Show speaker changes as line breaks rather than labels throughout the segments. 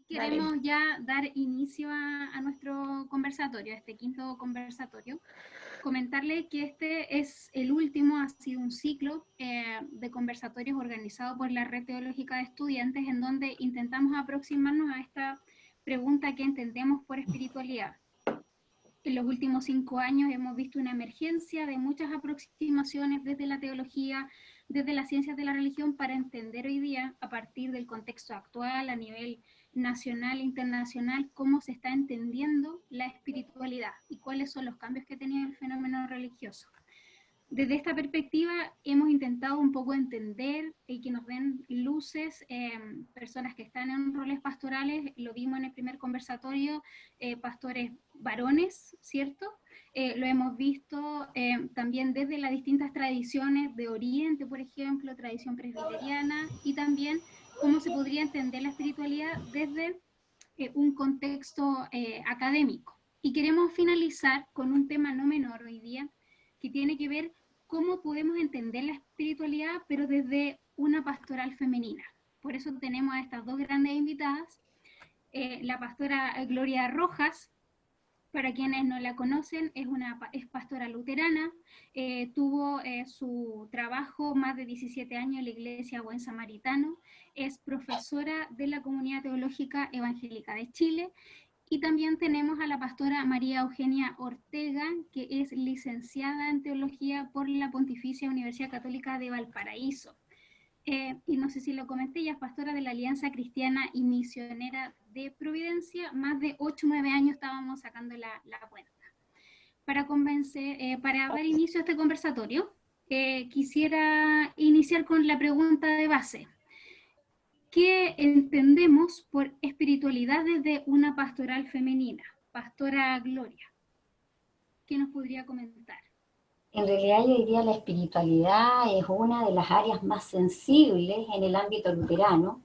Queremos
Dale.
ya dar inicio a nuestro conversatorio, a este quinto conversatorio. Comentarle que este es el último, ha sido un ciclo de conversatorios organizado por la Red Teológica de Estudiantes, en donde intentamos aproximarnos a esta pregunta que entendemos por espiritualidad. En los últimos 5 años hemos visto una emergencia de muchas aproximaciones desde la teología, desde las ciencias de la religión, para entender hoy día, a partir del contexto actual, a nivel nacional e internacional, cómo se está entendiendo la espiritualidad y cuáles son los cambios que ha tenido el fenómeno religioso. Desde esta perspectiva hemos intentado un poco entender y que nos den luces personas que están en roles pastorales. Lo vimos en el primer conversatorio, pastores varones, ¿cierto? Lo hemos visto también desde las distintas tradiciones de Oriente, por ejemplo, tradición presbiteriana, y también cómo se podría entender la espiritualidad desde un contexto académico. Y queremos finalizar con un tema no menor hoy día, que tiene que ver cómo podemos entender la espiritualidad, pero desde una pastoral femenina. Por eso tenemos a estas dos grandes invitadas, la pastora Gloria Rojas. Para quienes no la conocen, es pastora luterana, tuvo su trabajo más de 17 años en la Iglesia Buen Samaritano, es profesora de la Comunidad Teológica Evangélica de Chile. Y también tenemos a la pastora María Eugenia Ortega, que es licenciada en Teología por la Pontificia Universidad Católica de Valparaíso. Y no sé si lo comenté, ella es pastora de la Alianza Cristiana y Misionera de Providencia. Más de 8 o 9 años estábamos sacando la cuenta. Para dar inicio a este conversatorio, quisiera iniciar con la pregunta de base. ¿Qué entendemos por espiritualidad desde una pastoral femenina? Pastora Gloria, ¿qué nos podría comentar?
En realidad yo diría la espiritualidad es una de las áreas más sensibles en el ámbito luterano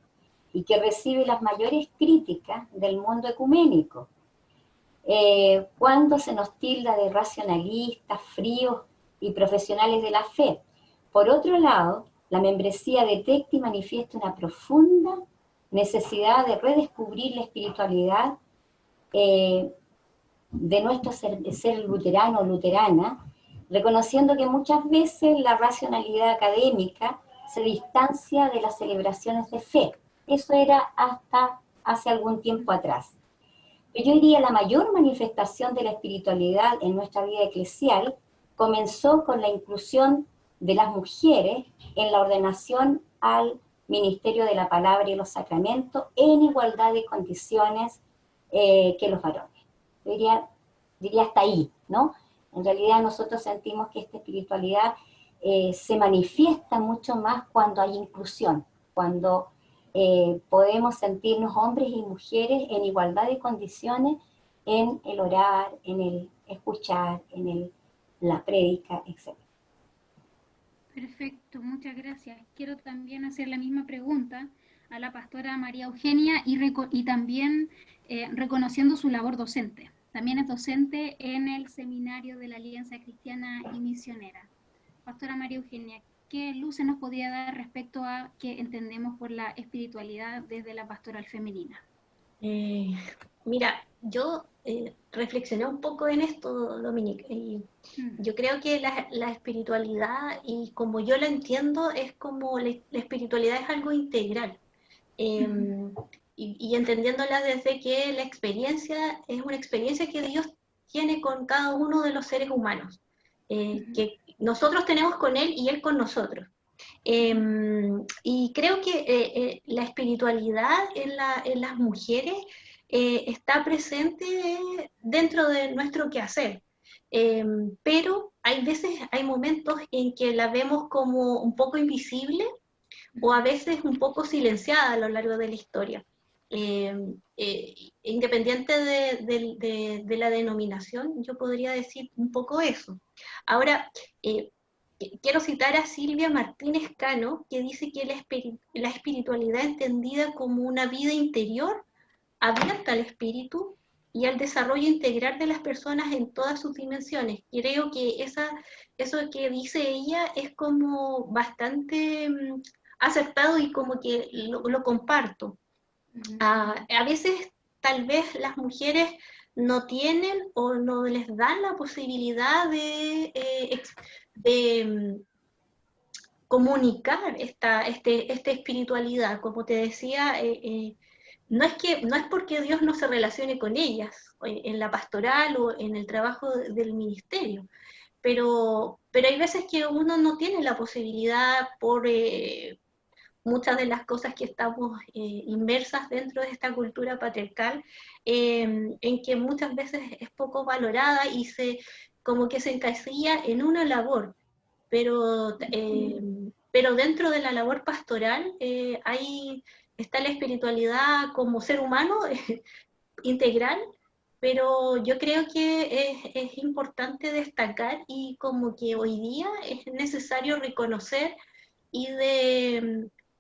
y que recibe las mayores críticas del mundo ecuménico. Cuando se nos tilda de racionalistas, fríos y profesionales de la fe. Por otro lado, la membresía detecta y manifiesta una profunda necesidad de redescubrir la espiritualidad de nuestro ser luterano o luterana, reconociendo que muchas veces la racionalidad académica se distancia de las celebraciones de fe. Eso era hasta hace algún tiempo atrás. Pero yo diría la mayor manifestación de la espiritualidad en nuestra vida eclesial comenzó con la inclusión de las mujeres en la ordenación al ministerio de la palabra y los sacramentos en igualdad de condiciones que los varones. Yo diría hasta ahí, ¿no? En realidad nosotros sentimos que esta espiritualidad se manifiesta mucho más cuando hay inclusión, cuando podemos sentirnos hombres y mujeres en igualdad de condiciones en el orar, en el escuchar, en la prédica, etc.
Perfecto, muchas gracias. Quiero también hacer la misma pregunta a la pastora María Eugenia y también reconociendo su labor docente. También es docente en el seminario de la Alianza Cristiana y Misionera. Pastora María Eugenia, ¿qué luces nos podría dar respecto a qué entendemos por la espiritualidad desde la pastoral femenina?
Mira, yo reflexioné un poco en esto, Dominique, y yo creo que la espiritualidad, y como yo la entiendo, es como la espiritualidad es algo integral. Y entendiéndola desde que la experiencia es una experiencia que Dios tiene con cada uno de los seres humanos, que nosotros tenemos con Él y Él con nosotros. Y creo que la espiritualidad en las mujeres está presente dentro de nuestro quehacer, pero hay veces, hay momentos en que la vemos como un poco invisible o a veces un poco silenciada a lo largo de la historia. Independiente de la denominación, yo podría decir un poco eso. Ahora, quiero citar a Silvia Martínez Cano, que dice que la espiritualidad entendida como una vida interior abierta al espíritu y al desarrollo integral de las personas en todas sus dimensiones. Creo que eso que dice ella es como bastante aceptado y como que lo comparto.
Ujú.
A veces tal vez las mujeres no tienen o no les dan la posibilidad de comunicar esta espiritualidad. Como te decía, no es porque Dios no se relacione con ellas en la pastoral o en el trabajo del ministerio, pero hay veces que uno no tiene la posibilidad por muchas de las cosas que estamos inmersas dentro de esta cultura patriarcal, en que muchas veces es poco valorada y como que se encasilla en una labor, pero, pero dentro de la labor pastoral está la espiritualidad como ser humano integral, pero yo creo que es importante destacar y como que hoy día es necesario reconocer y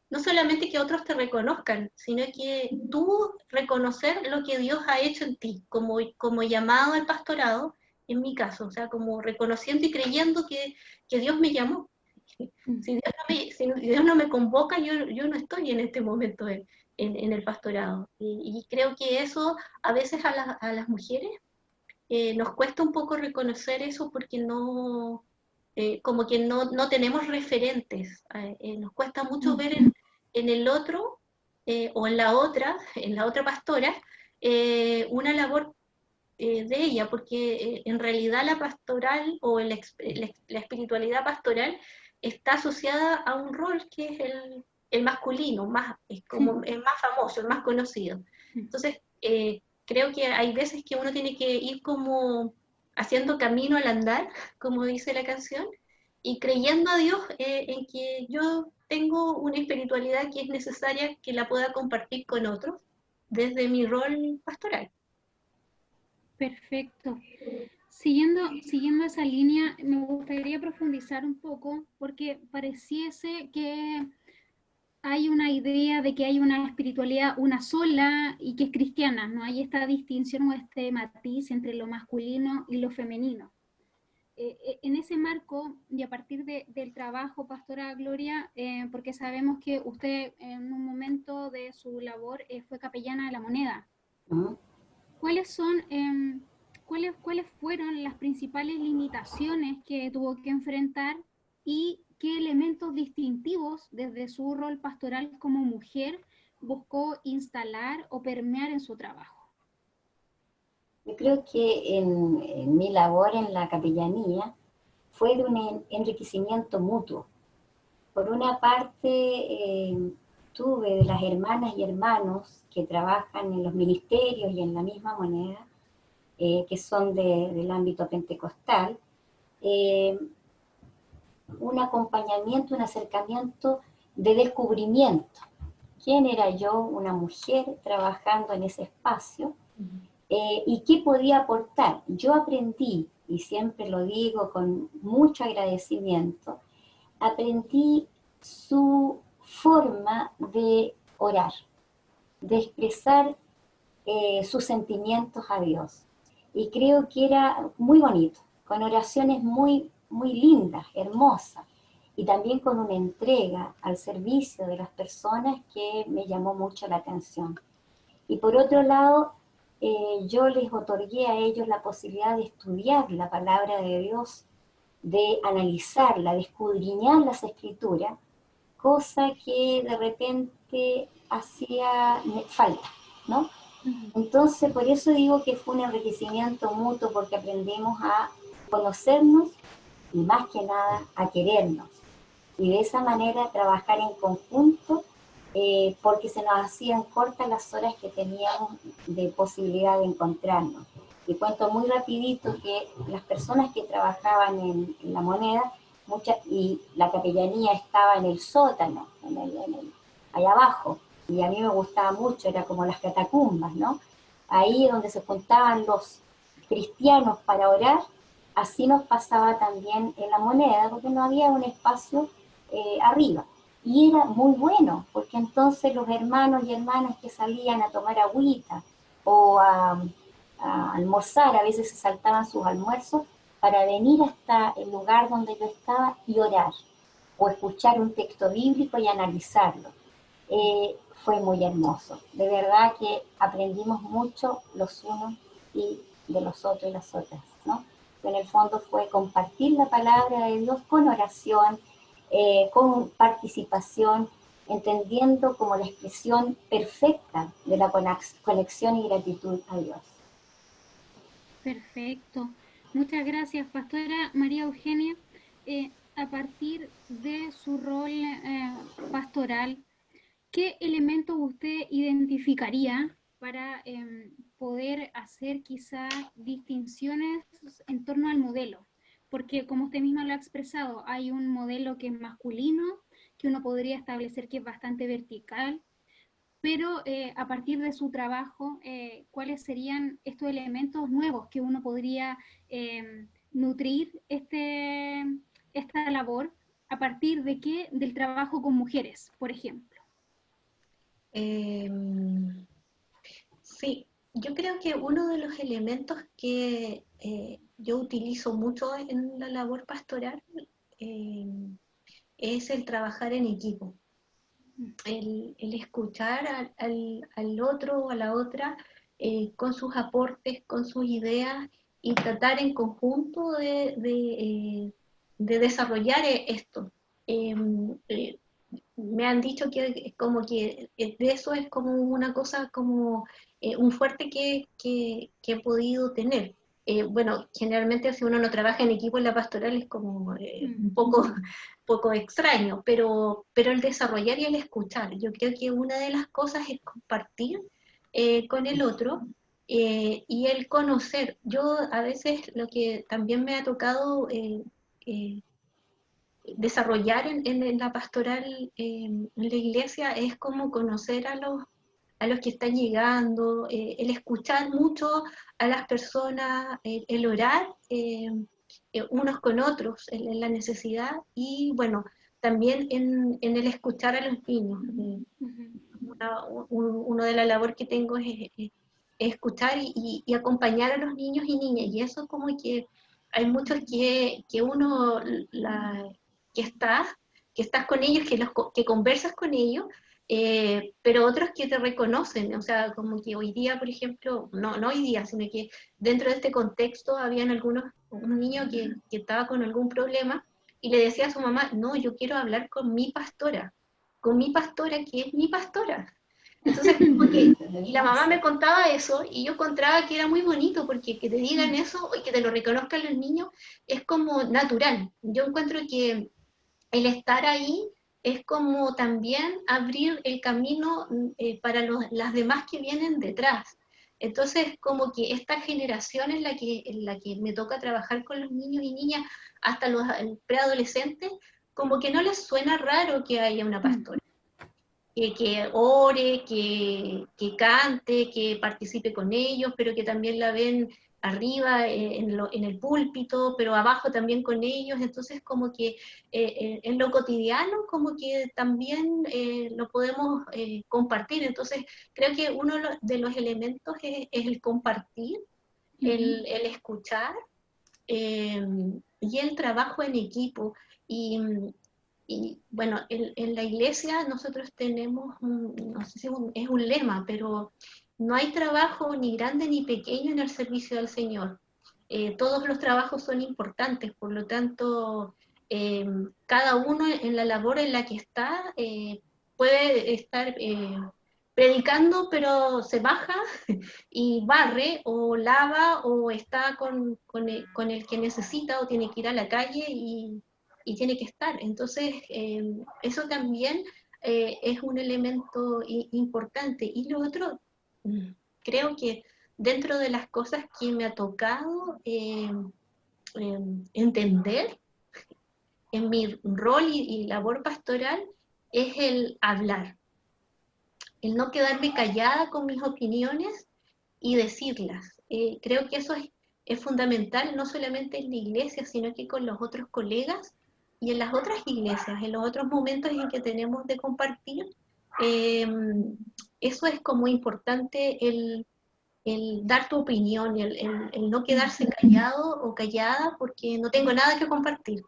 no solamente que otros te reconozcan, sino que tú reconocer lo que Dios ha hecho en ti, como llamado al pastorado, en mi caso, o sea, como reconociendo y creyendo que Dios me llamó. Si Dios no me convoca, yo no estoy en este momento en el pastorado. Y creo que eso a veces a las mujeres nos cuesta un poco reconocer eso porque no, como que no tenemos referentes. Nos cuesta mucho ver en el otro o en la otra pastora, una labor de ella, porque en realidad la pastoral o la espiritualidad pastoral está asociada a un rol que es el masculino, es como el más famoso, el más conocido. Entonces, creo que hay veces que uno tiene que ir como haciendo camino al andar, como dice la canción, y creyendo a Dios en que yo tengo una espiritualidad que es necesaria que la pueda compartir con otros desde mi rol pastoral.
Perfecto. Siguiendo esa línea, me gustaría profundizar un poco porque pareciese que hay una idea de que hay una espiritualidad una sola y que es cristiana, no hay esta distinción o este matiz entre lo masculino y lo femenino. En ese marco y a partir del trabajo, Pastora Gloria, porque sabemos que usted en un momento de su labor fue capellana de La Moneda.
¿Mm?
¿Cuáles son, cuáles fueron las principales limitaciones que tuvo que enfrentar y qué elementos distintivos desde su rol pastoral como mujer buscó instalar o permear en su trabajo?
Yo creo que en mi labor en la capellanía fue de un enriquecimiento mutuo. Por una parte, tuve de las hermanas y hermanos que trabajan en los ministerios y en la misma moneda, que son del ámbito pentecostal, eh, un acompañamiento, un acercamiento de descubrimiento. ¿Quién era yo, una mujer, trabajando en ese espacio? ¿Y qué podía aportar? Yo aprendí, y siempre lo digo con mucho agradecimiento, aprendí su forma de orar, de expresar sus sentimientos a Dios. Y creo que era muy bonito, con oraciones muy, muy lindas, hermosas, y también con una entrega al servicio de las personas que me llamó mucho la atención. Y por otro lado, yo les otorgué a ellos la posibilidad de estudiar la palabra de Dios, de analizarla, de escudriñar las escrituras, cosa que de repente hacía falta, ¿no? Entonces, por eso digo que fue un enriquecimiento mutuo, porque aprendimos a conocernos y más que nada a querernos. Y de esa manera trabajar en conjunto, porque se nos hacían cortas las horas que teníamos de posibilidad de encontrarnos. Y cuento muy rapidito que las personas que trabajaban en la moneda, y la capellanía estaba en el sótano, allá abajo, y a mí me gustaba mucho, era como las catacumbas, ¿no? Ahí donde se juntaban los cristianos para orar, así nos pasaba también en la moneda, porque no había un espacio arriba. Y era muy bueno, porque entonces los hermanos y hermanas que salían a tomar agüita o a almorzar, a veces se saltaban sus almuerzos para venir hasta el lugar donde yo estaba y orar, o escuchar un texto bíblico y analizarlo. fue muy hermoso. De verdad que aprendimos mucho los unos y de los otros y las otras, ¿no? En el fondo fue compartir la palabra de Dios con oración, con participación, entendiendo como la expresión perfecta de la conexión y gratitud a Dios.
Perfecto. Muchas gracias, Pastora María Eugenia. A partir de su rol pastoral, ¿qué elementos usted identificaría para poder hacer quizá distinciones en torno al modelo? Porque como usted misma lo ha expresado, hay un modelo que es masculino, que uno podría establecer que es bastante vertical, pero a partir de su trabajo, ¿cuáles serían estos elementos nuevos que uno podría nutrir esta labor a partir de qué? Del trabajo con mujeres, por ejemplo.
Sí, yo creo que uno de los elementos que yo utilizo mucho en la labor pastoral es el trabajar en equipo, el escuchar al otro o a la otra con sus aportes, con sus ideas y tratar en conjunto de desarrollar esto. Me han dicho que como que de eso es como una cosa, como un fuerte que he podido tener. Bueno, generalmente si uno no trabaja en equipo en la pastoral es como un poco extraño, pero el desarrollar y el escuchar, yo creo que una de las cosas es compartir con el otro y el conocer. Yo a veces lo que también me ha tocado desarrollar en la pastoral en la iglesia es como conocer a los que están llegando, el escuchar mucho a las personas, el orar unos con otros en la necesidad y bueno, también en el escuchar a los niños. Una de las labores que tengo es escuchar y acompañar a los niños y niñas, y eso como que hay muchos que uno que estás con ellos, que conversas con ellos, pero otros que te reconocen, o sea, como que hoy día, por ejemplo, no hoy día, sino que dentro de este contexto habían un niño que estaba con algún problema y le decía a su mamá, no, yo quiero hablar con mi pastora que es mi pastora. Entonces, y la mamá me contaba eso y yo encontraba que era muy bonito porque que te digan eso y que te lo reconozcan los niños es como natural. Yo encuentro que el estar ahí es como también abrir el camino para las demás que vienen detrás. Entonces, como que esta generación en la que me toca trabajar con los niños y niñas hasta los preadolescentes, como que no les suena raro que haya una pastora. Que ore, que cante, que participe con ellos, pero que también la ven arriba en el púlpito, pero abajo también con ellos, entonces como que en lo cotidiano como que también lo podemos compartir, entonces creo que uno de los elementos es el compartir, el escuchar y el trabajo en equipo, y bueno, en la iglesia nosotros tenemos, no sé si es un lema, pero no hay trabajo ni grande ni pequeño en el servicio del Señor. Todos los trabajos son importantes, por lo tanto, cada uno en la labor en la que está puede estar predicando, pero se baja y barre o lava o está con el que necesita o tiene que ir a la calle y tiene que estar. Entonces, eso también es un elemento importante. Y lo otro, creo que dentro de las cosas que me ha tocado entender en mi rol y labor pastoral, es el hablar, el no quedarme callada con mis opiniones y decirlas. Creo que eso es fundamental, no solamente en la iglesia, sino que con los otros colegas y en las otras iglesias, en los otros momentos en que tenemos de compartir. Eso es como importante, el dar tu opinión, el no quedarse callado o callada porque no tengo nada que compartir.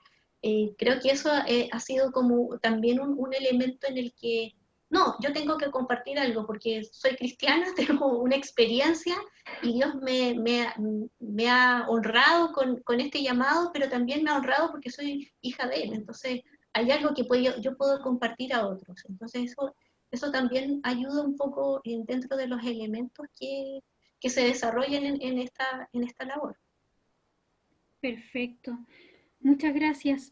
Creo que eso ha sido como también un elemento en el que no, yo tengo que compartir algo porque soy cristiana, tengo una experiencia y Dios me ha honrado con este llamado, pero también me ha honrado porque soy hija de Él. Entonces, hay algo que yo puedo compartir a otros. Entonces, eso también ayuda un poco dentro de los elementos que se desarrollen en esta labor.
Perfecto. Muchas gracias.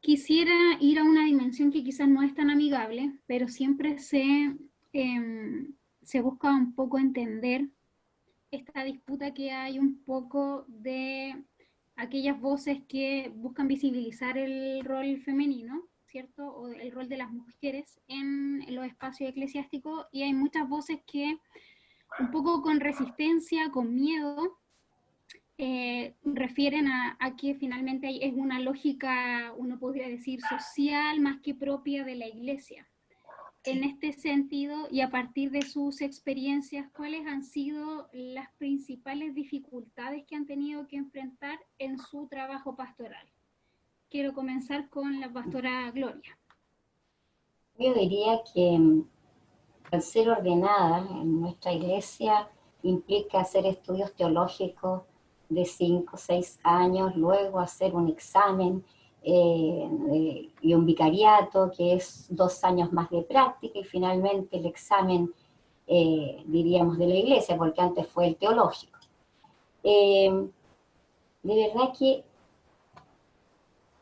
Quisiera ir a una dimensión que quizás no es tan amigable, pero siempre se busca un poco entender esta disputa que hay un poco de aquellas voces que buscan visibilizar el rol femenino, ¿cierto? O el rol de las mujeres en los espacios eclesiásticos, y hay muchas voces que un poco con resistencia, con miedo, refieren a que finalmente es una lógica, uno podría decir, social más que propia de la Iglesia. En este sentido, y a partir de sus experiencias, ¿cuáles han sido las principales dificultades que han tenido que enfrentar en su trabajo pastoral? Quiero comenzar con la pastora Gloria.
Yo diría que al ser ordenada en nuestra iglesia implica hacer estudios teológicos de 5 o 6 años, luego hacer un examen y un vicariato, que es 2 años más de práctica, y finalmente el examen, diríamos, de la iglesia, porque antes fue el teológico. De verdad que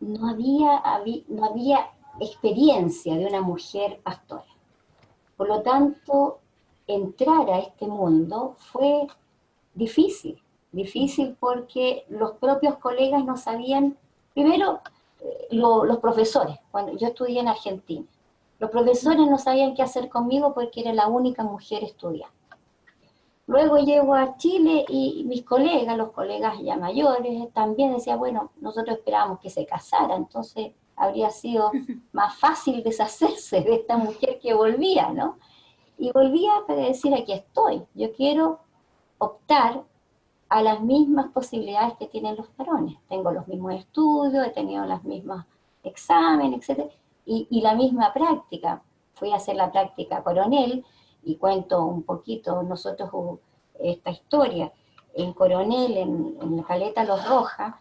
no había experiencia de una mujer pastora. Por lo tanto, entrar a este mundo fue difícil porque los propios colegas no sabían, primero los profesores, cuando yo estudié en Argentina, los profesores no sabían qué hacer conmigo porque era la única mujer estudiante. Luego llego a Chile y mis colegas, los colegas ya mayores, también decían, bueno, nosotros esperábamos que se casara, entonces habría sido más fácil deshacerse de esta mujer que volvía, ¿no? Y volvía para decir, aquí estoy, yo quiero optar a las mismas posibilidades que tienen los varones. Tengo los mismos estudios, he tenido los mismos exámenes, etc. Y la misma práctica. Fui a hacer la práctica Coronel, y cuento un poquito nosotros esta historia. En Coronel, en la Caleta Los Rojas,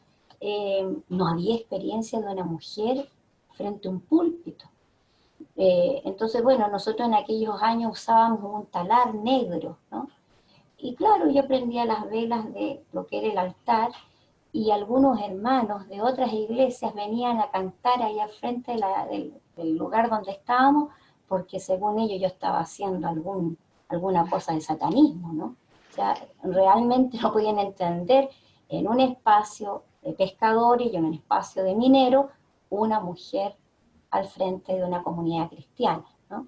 no había experiencia de una mujer frente a un púlpito. Entonces, bueno, nosotros en aquellos años usábamos un talar negro, ¿no? Y claro, yo prendía las velas de lo que era el altar, y algunos hermanos de otras iglesias venían a cantar ahí al frente del lugar donde estábamos, porque según ellos yo estaba haciendo alguna cosa de satanismo, ¿no? O sea, realmente no podían entender en un espacio de pescadores y en un espacio de mineros una mujer al frente de una comunidad cristiana, ¿no?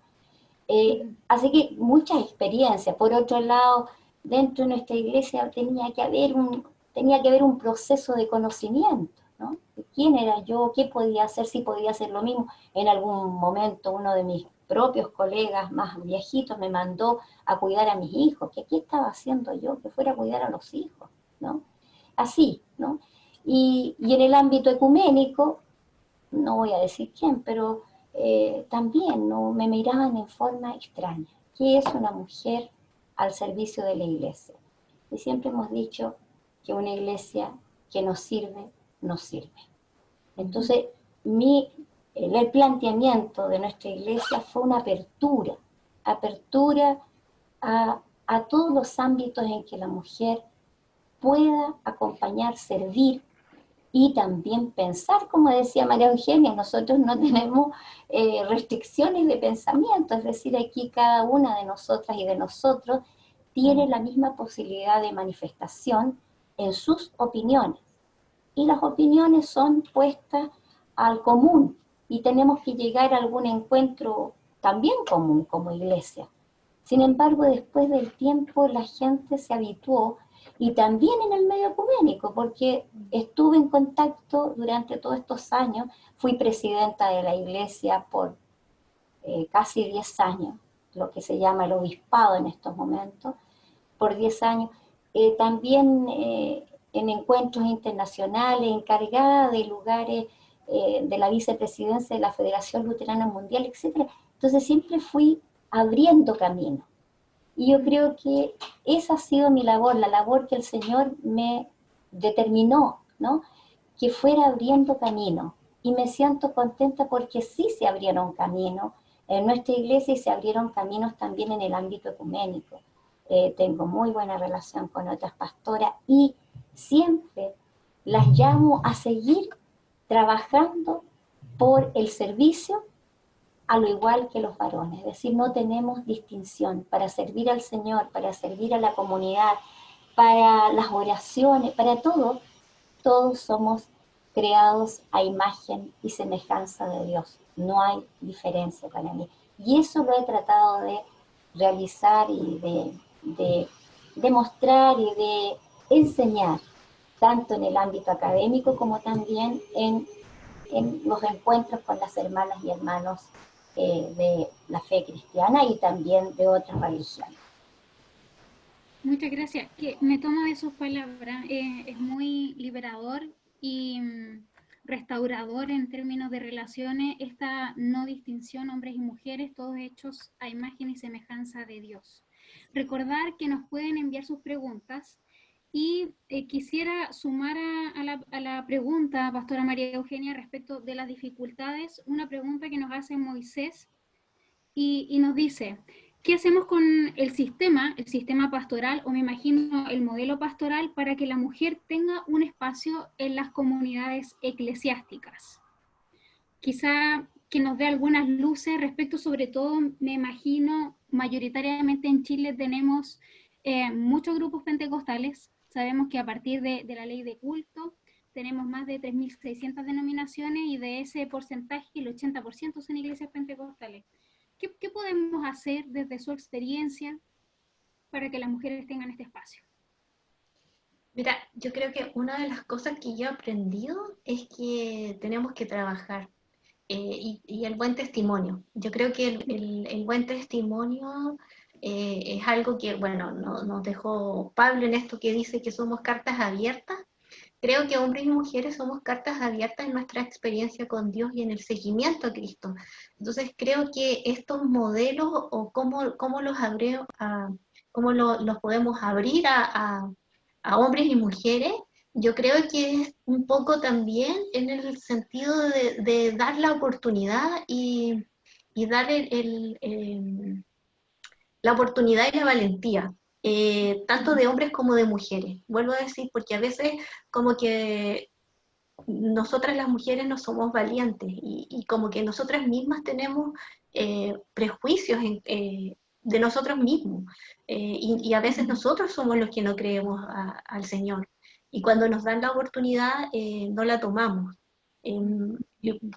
Así que muchas experiencias. Por otro lado, dentro de nuestra iglesia tenía que haber un proceso de conocimiento, ¿no? ¿Quién era yo? ¿Qué podía hacer? Si podía hacer lo mismo. En algún momento uno de mis propios colegas más viejitos me mandó a cuidar a mis hijos. ¿Qué estaba haciendo yo? Que fuera a cuidar a los hijos, ¿no? Así, ¿no? Y en el ámbito ecuménico, no voy a decir quién, pero también, ¿no?, me miraban en forma extraña. ¿Qué es una mujer al servicio de la iglesia? Y siempre hemos dicho que una iglesia que nos sirve, nos sirve. Entonces, el planteamiento de nuestra iglesia fue una apertura a todos los ámbitos en que la mujer pueda acompañar, servir, y también pensar, como decía María Eugenia, nosotros no tenemos restricciones de pensamiento, es decir, aquí cada una de nosotras y de nosotros tiene la misma posibilidad de manifestación en sus opiniones. Y las opiniones son puestas al común, y tenemos que llegar a algún encuentro también común como iglesia. Sin embargo, después del tiempo la gente se habituó, y también en el medio ecuménico, porque estuve en contacto durante todos estos años, fui presidenta de la iglesia por casi 10 años, lo que se llama el obispado en estos momentos, por 10 años, también en encuentros internacionales, encargada de lugares de la vicepresidencia de la Federación Luterana Mundial, etc. Entonces siempre fui abriendo camino. Y yo creo que esa ha sido mi labor, la labor que el Señor me determinó, ¿no? Que fuera abriendo camino. Y me siento contenta porque sí se abrieron caminos en nuestra iglesia y se abrieron caminos también en el ámbito ecuménico. Tengo muy buena relación con otras pastoras y siempre las llamo a seguir trabajando por el servicio a lo igual que los varones. Es decir, no tenemos distinción para servir al Señor, para servir a la comunidad, para las oraciones, para todo. Todos somos creados a imagen y semejanza de Dios. No hay diferencia para mí. Y eso lo he tratado de realizar y de demostrar y de enseñar, tanto en el ámbito académico como también en los encuentros con las hermanas y hermanos de la fe cristiana y también de otras religiones.
Muchas gracias. Que me tomo de sus palabras. Es muy liberador y restaurador en términos de relaciones esta no distinción hombres y mujeres, todos hechos a imagen y semejanza de Dios. Recordar que nos pueden enviar sus preguntas y quisiera sumar a la pregunta, Pastora María Eugenia, respecto de las dificultades, una pregunta que nos hace Moisés y nos dice, ¿qué hacemos con el sistema pastoral, o me imagino el modelo pastoral, para que la mujer tenga un espacio en las comunidades eclesiásticas? Quizá que nos dé algunas luces respecto, sobre todo, me imagino, mayoritariamente en Chile tenemos muchos grupos pentecostales. Sabemos que a partir de la ley de culto tenemos más de 3.600 denominaciones y de ese porcentaje el 80% son iglesias pentecostales. ¿Qué podemos hacer desde su experiencia para que las mujeres tengan este espacio?
Mira, yo creo que una de las cosas que yo he aprendido es que tenemos que trabajar y el buen testimonio. Yo creo que el buen testimonio es algo que, bueno, nos dejó Pablo en esto que dice que somos cartas abiertas. Creo que hombres y mujeres somos cartas abiertas en nuestra experiencia con Dios y en el seguimiento a Cristo. Entonces creo que estos modelos o cómo los podemos abrir a hombres y mujeres, yo creo que es un poco también en el sentido de dar la oportunidad y dar la oportunidad y la valentía, tanto de hombres como de mujeres. Vuelvo a decir, porque a veces como que nosotras las mujeres no somos valientes y como que nosotras mismas tenemos prejuicios de nosotros mismos y a veces nosotros somos los que no creemos al Señor y cuando nos dan la oportunidad no la tomamos.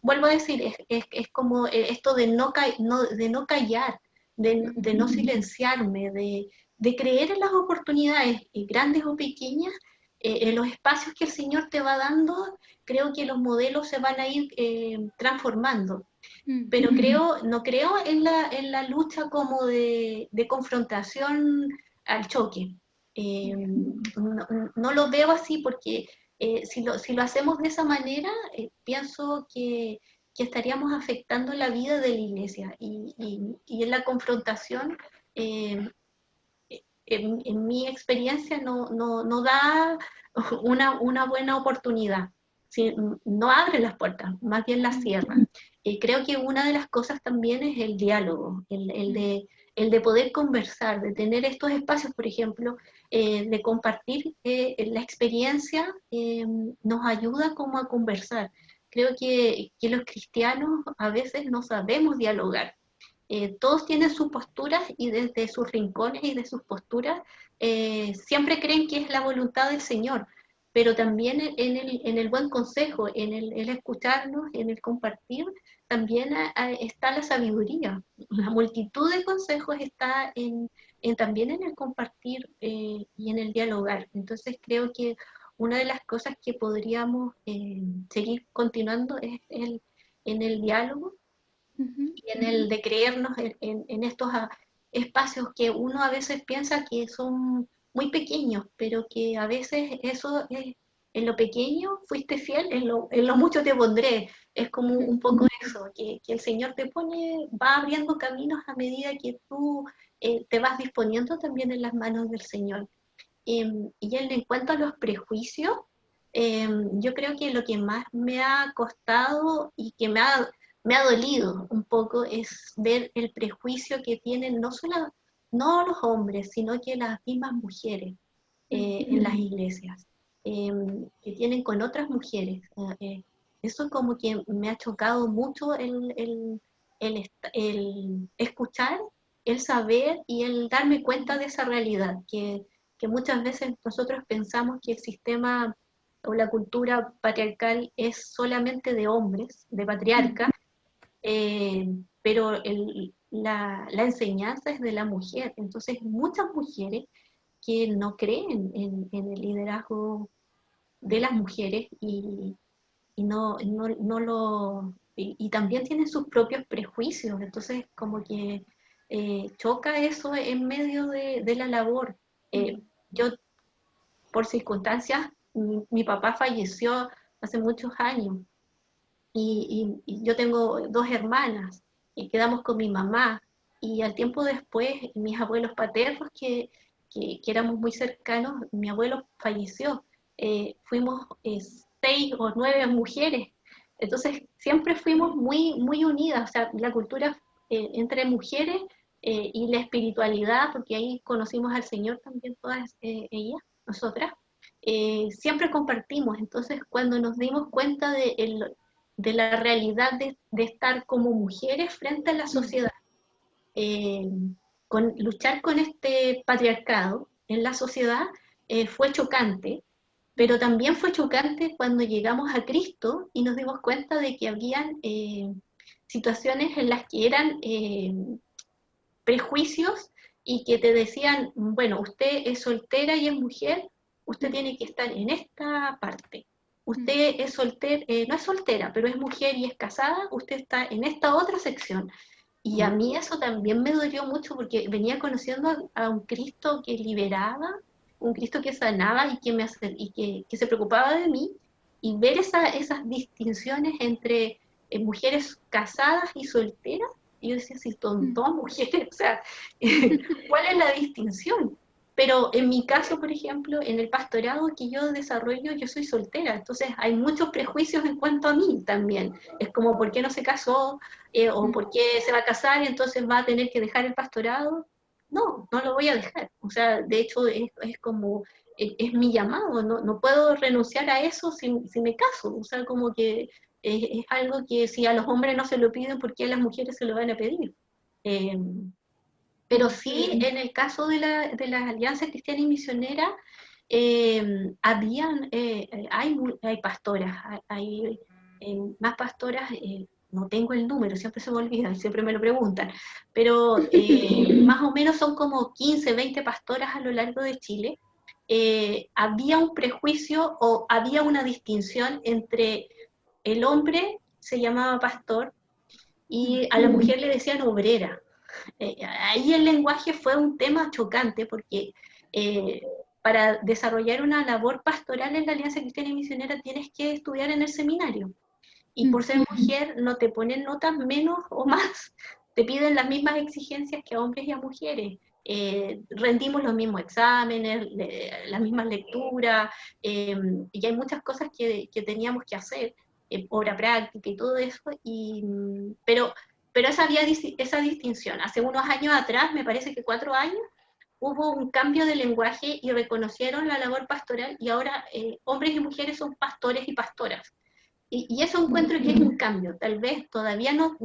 Vuelvo a decir, es como esto de de no callar, de no silenciarme, de creer en las oportunidades, grandes o pequeñas, en los espacios que el Señor te va dando. Creo que los modelos se van a ir transformando, pero no creo en la lucha como de confrontación al choque. No lo veo así porque si lo hacemos de esa manera, pienso que estaríamos afectando la vida de la iglesia y en la confrontación, en mi experiencia, no da una buena oportunidad. Sí, no abre las puertas, más bien las cierra. Creo que una de las cosas también es el diálogo, el de poder conversar, de tener estos espacios, por ejemplo, de compartir la experiencia, nos ayuda como a conversar. Creo que los cristianos a veces no sabemos dialogar. Todos tienen sus posturas y desde sus rincones y de sus posturas siempre creen que es la voluntad del Señor, pero también en el buen consejo, en el escucharnos, en el compartir, también está la sabiduría. La multitud de consejos está también en el compartir y en el dialogar. Entonces creo que una de las cosas que podríamos seguir continuando es en el diálogo y en el de creernos en estos espacios que uno a veces piensa que son muy pequeños, pero que a veces eso en lo pequeño fuiste fiel, en lo mucho te pondré. Es como un poco eso, que el Señor te pone, va abriendo caminos a medida que tú te vas disponiendo también en las manos del Señor. Y en cuanto a los prejuicios, yo creo que lo que más me ha costado y que me ha dolido un poco es ver el prejuicio que tienen no los hombres, sino que las mismas mujeres en las iglesias, que tienen con otras mujeres. Eso como que me ha chocado mucho el escuchar, el saber y el darme cuenta de esa realidad, que muchas veces nosotros pensamos que el sistema o la cultura patriarcal es solamente de hombres, de patriarcas, pero la enseñanza es de la mujer. Entonces, muchas mujeres que no creen en el liderazgo de las mujeres y no lo... Y también tienen sus propios prejuicios, entonces como que choca eso en medio de la labor. Yo, por circunstancias, mi papá falleció hace muchos años y yo tengo dos hermanas y quedamos con mi mamá y al tiempo después mis abuelos paternos que éramos muy cercanos, mi abuelo falleció. Fuimos 6 o 9 mujeres, entonces siempre fuimos muy, muy unidas, o sea, la cultura entre mujeres y la espiritualidad, porque ahí conocimos al Señor también todas ellas, nosotras, siempre compartimos. Entonces cuando nos dimos cuenta de la realidad de estar como mujeres frente a la sociedad, eh, luchar con este patriarcado en la sociedad, fue chocante, pero también fue chocante cuando llegamos a Cristo y nos dimos cuenta de que habían situaciones en las que eran prejuicios y que te decían, bueno, usted es soltera y es mujer, usted tiene que estar en esta parte. Usted es soltera, no es soltera, pero es mujer y es casada, usted está en esta otra sección. Y a mí eso también me dolió mucho porque venía conociendo a un Cristo que liberaba, un Cristo que sanaba y que se preocupaba de mí, y ver esas distinciones entre mujeres casadas y solteras. Y yo decía, si son todas mujeres, o sea, ¿cuál es la distinción? Pero en mi caso, por ejemplo, en el pastorado que yo desarrollo, yo soy soltera, entonces hay muchos prejuicios en cuanto a mí también. Es como, ¿por qué no se casó? ¿O por qué se va a casar y entonces va a tener que dejar el pastorado? No, no lo voy a dejar. O sea, de hecho, es como, es mi llamado, no puedo renunciar a eso si me caso. O sea, como que es algo que si a los hombres no se lo piden, ¿por qué a las mujeres se lo van a pedir? Pero sí, en el caso de la Alianza Cristiana y Misionera, hay pastoras, hay más pastoras, no tengo el número, siempre se me olvida, siempre me lo preguntan, pero más o menos son como 15, 20 pastoras a lo largo de Chile. Había un prejuicio o había una distinción entre el hombre, se llamaba pastor, y a la mujer le decían obrera. Ahí el lenguaje fue un tema chocante porque para desarrollar una labor pastoral en la Alianza Cristiana y Misionera tienes que estudiar en el seminario. Y por ser mujer no te ponen notas menos o más, te piden las mismas exigencias que a hombres y a mujeres. Rendimos los mismos exámenes, las mismas lecturas, y hay muchas cosas que teníamos que hacer, obra práctica y todo eso, pero había esa distinción. Hace unos años atrás, me parece que 4 años, hubo un cambio de lenguaje y reconocieron la labor pastoral y ahora hombres y mujeres son pastores y pastoras. Y eso encuentro que es un cambio. Tal vez todavía no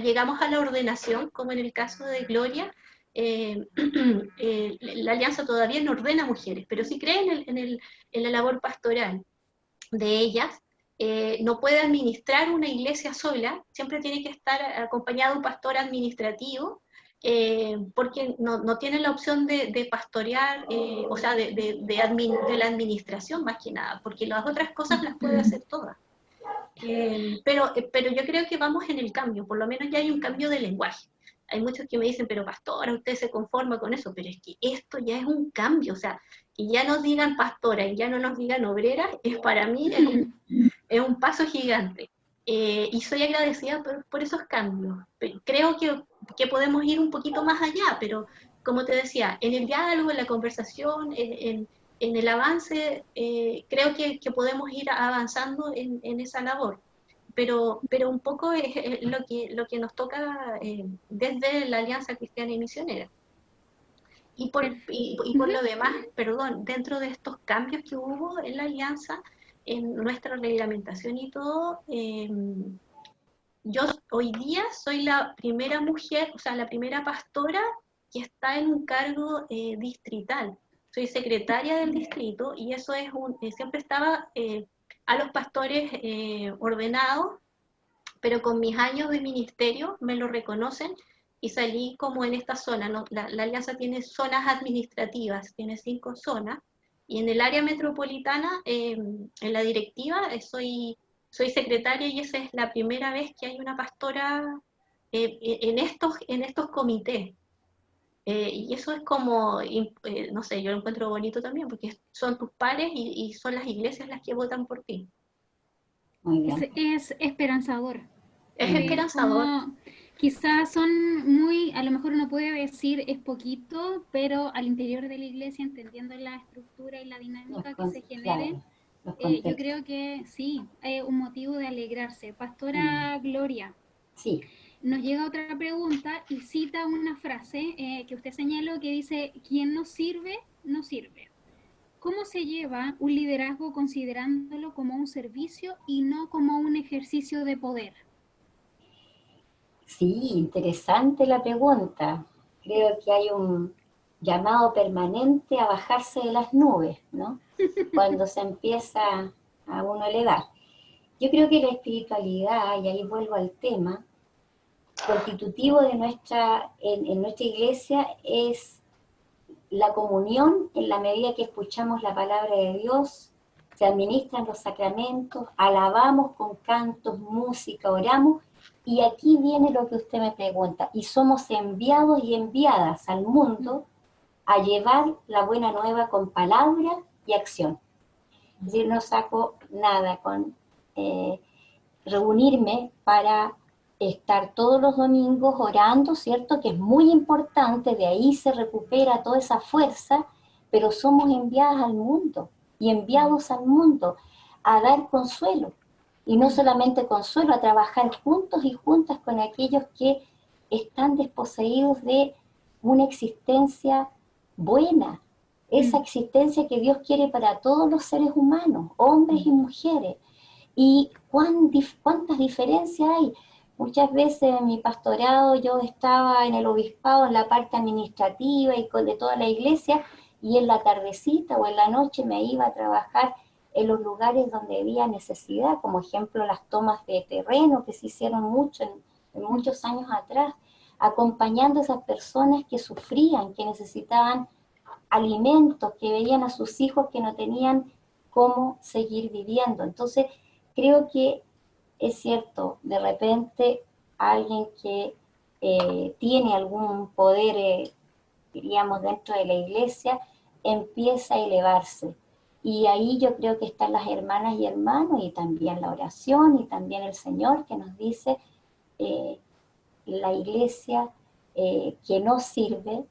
llegamos a la ordenación, como en el caso de Gloria. La Alianza todavía no ordena mujeres, pero sí cree en la labor pastoral de ellas. No puede administrar una iglesia sola, siempre tiene que estar acompañado de un pastor administrativo, porque no tiene la opción de pastorear, o sea, de la administración más que nada, porque las otras cosas las puede hacer todas. Pero yo creo que vamos en el cambio, por lo menos ya hay un cambio de lenguaje. Hay muchos que me dicen, pero pastora, usted se conforma con eso, pero es que esto ya es un cambio, o sea, y ya nos digan pastora y ya no nos digan obrera, para mí es un paso gigante. Y soy agradecida por esos cambios. Creo que podemos ir un poquito más allá, pero como te decía, en el diálogo, en la conversación, en el avance, creo que podemos ir avanzando en esa labor. Pero un poco es lo que nos toca desde la Alianza Cristiana y Misionera. Y por lo demás, perdón, dentro de estos cambios que hubo en la Alianza, en nuestra reglamentación y todo, yo hoy día soy la primera mujer, o sea, la primera pastora que está en un cargo distrital. Soy secretaria del distrito y eso es siempre estaba a los pastores ordenados, pero con mis años de ministerio me lo reconocen y salí como en esta zona, ¿no? La Alianza tiene zonas administrativas, tiene 5 zonas, y en el área metropolitana, en la directiva, soy secretaria y esa es la primera vez que hay una pastora en estos comités. Y eso es como, no sé, yo lo encuentro bonito también, porque son tus pares y son las iglesias las que votan por ti.
Muy bien.
Es esperanzador.
Es esperanzador.
Como quizás son muy, a lo mejor uno puede decir es poquito, pero al interior de la iglesia, entendiendo la estructura y la dinámica que se genere, yo creo que sí, es un motivo de alegrarse. Pastora Gloria,
sí.
Nos llega otra pregunta y cita una frase que usted señaló que dice, quien no sirve, no sirve. ¿Cómo se lleva un liderazgo considerándolo como un servicio y no como un ejercicio de poder?
Sí, interesante la pregunta. Creo que hay un llamado permanente a bajarse de las nubes, ¿no? Cuando se empieza a uno elevar. Yo creo que la espiritualidad, y ahí vuelvo al tema, constitutivo de en nuestra iglesia es la comunión en la medida que escuchamos la palabra de Dios, se administran los sacramentos, alabamos con cantos, música, oramos, y aquí viene lo que usted me pregunta, y somos enviados y enviadas al mundo a llevar la buena nueva con palabra y acción. Es decir, no saco nada con reunirme para estar todos los domingos orando, ¿cierto? Que es muy importante, de ahí se recupera toda esa fuerza, pero somos enviadas al mundo y enviados al mundo a dar consuelo. Y no solamente consuelo, a trabajar juntos y juntas con aquellos que están desposeídos de una existencia buena, esa existencia que Dios quiere para todos los seres humanos, hombres y mujeres. ¿Y cuántas diferencias hay? Muchas veces en mi pastorado yo estaba en el obispado, en la parte administrativa y de toda la iglesia, y en la tardecita o en la noche me iba a trabajar en los lugares donde había necesidad, como ejemplo las tomas de terreno que se hicieron mucho en muchos años atrás, acompañando a esas personas que sufrían, que necesitaban alimentos, que veían a sus hijos que no tenían cómo seguir viviendo. Entonces, creo que es cierto, de repente alguien que tiene algún poder, diríamos, dentro de la iglesia, empieza a elevarse. Y ahí yo creo que están las hermanas y hermanos, y también la oración, y también el Señor que nos dice, la iglesia que no sirve,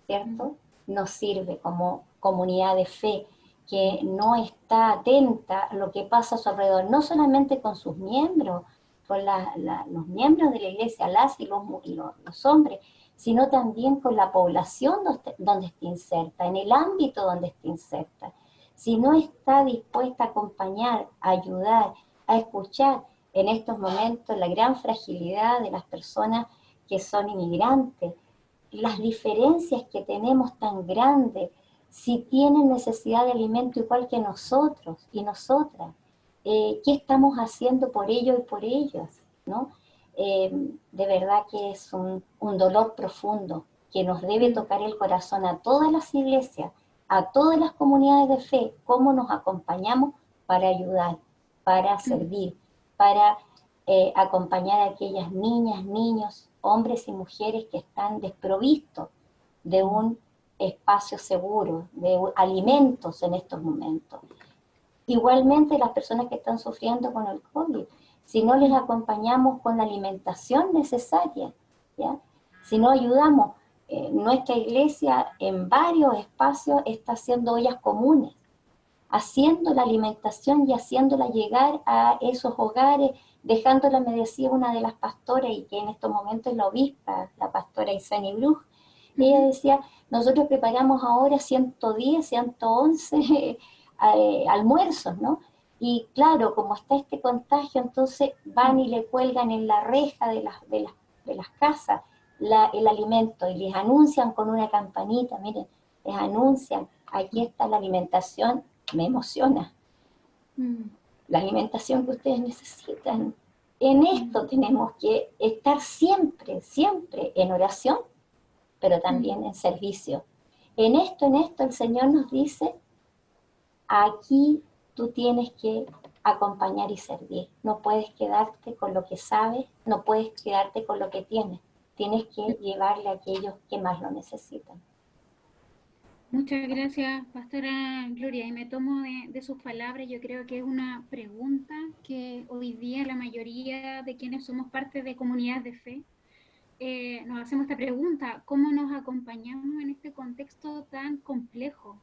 ¿cierto? No sirve como comunidad de fe, que no está atenta a lo que pasa a su alrededor, no solamente con sus miembros, con los miembros de la iglesia, las y los hombres, sino también con la población donde está inserta, en el ámbito donde está inserta. Si no está dispuesta a acompañar, a ayudar, a escuchar en estos momentos la gran fragilidad de las personas que son inmigrantes, las diferencias que tenemos tan grandes, si tienen necesidad de alimento igual que nosotros y nosotras, ¿qué estamos haciendo por ellos y por ellas? ¿No? De verdad que es un dolor profundo que nos debe tocar el corazón a todas las iglesias, a todas las comunidades de fe, cómo nos acompañamos para ayudar, para servir, para acompañar a aquellas niñas, niños, hombres y mujeres que están desprovistos de un espacios seguros, de alimentos en estos momentos. Igualmente las personas que están sufriendo con el COVID, si no les acompañamos con la alimentación necesaria, ¿ya? Si no ayudamos, nuestra iglesia en varios espacios está haciendo ollas comunes, haciendo la alimentación y haciéndola llegar a esos hogares, dejándola, me decía una de las pastoras, y que en estos momentos es la obispa, la pastora Isani Bruj, ella decía, nosotros preparamos ahora 110, 111 almuerzos, ¿no? Y claro, como está este contagio, entonces van y le cuelgan en la reja de las casas el alimento y les anuncian con una campanita, miren, les anuncian, aquí está la alimentación, me emociona, la alimentación que ustedes necesitan. En esto tenemos que estar siempre, siempre en oración, pero también en servicio. En esto el Señor nos dice, aquí tú tienes que acompañar y servir. No puedes quedarte con lo que sabes, no puedes quedarte con lo que tienes. Tienes que llevarle a aquellos que más lo necesitan.
Muchas gracias, Pastora Gloria, y me tomo de sus palabras. Yo creo que es una pregunta que hoy día la mayoría de quienes somos parte de comunidades de fe nos hacemos esta pregunta: ¿cómo nos acompañamos en este contexto tan complejo?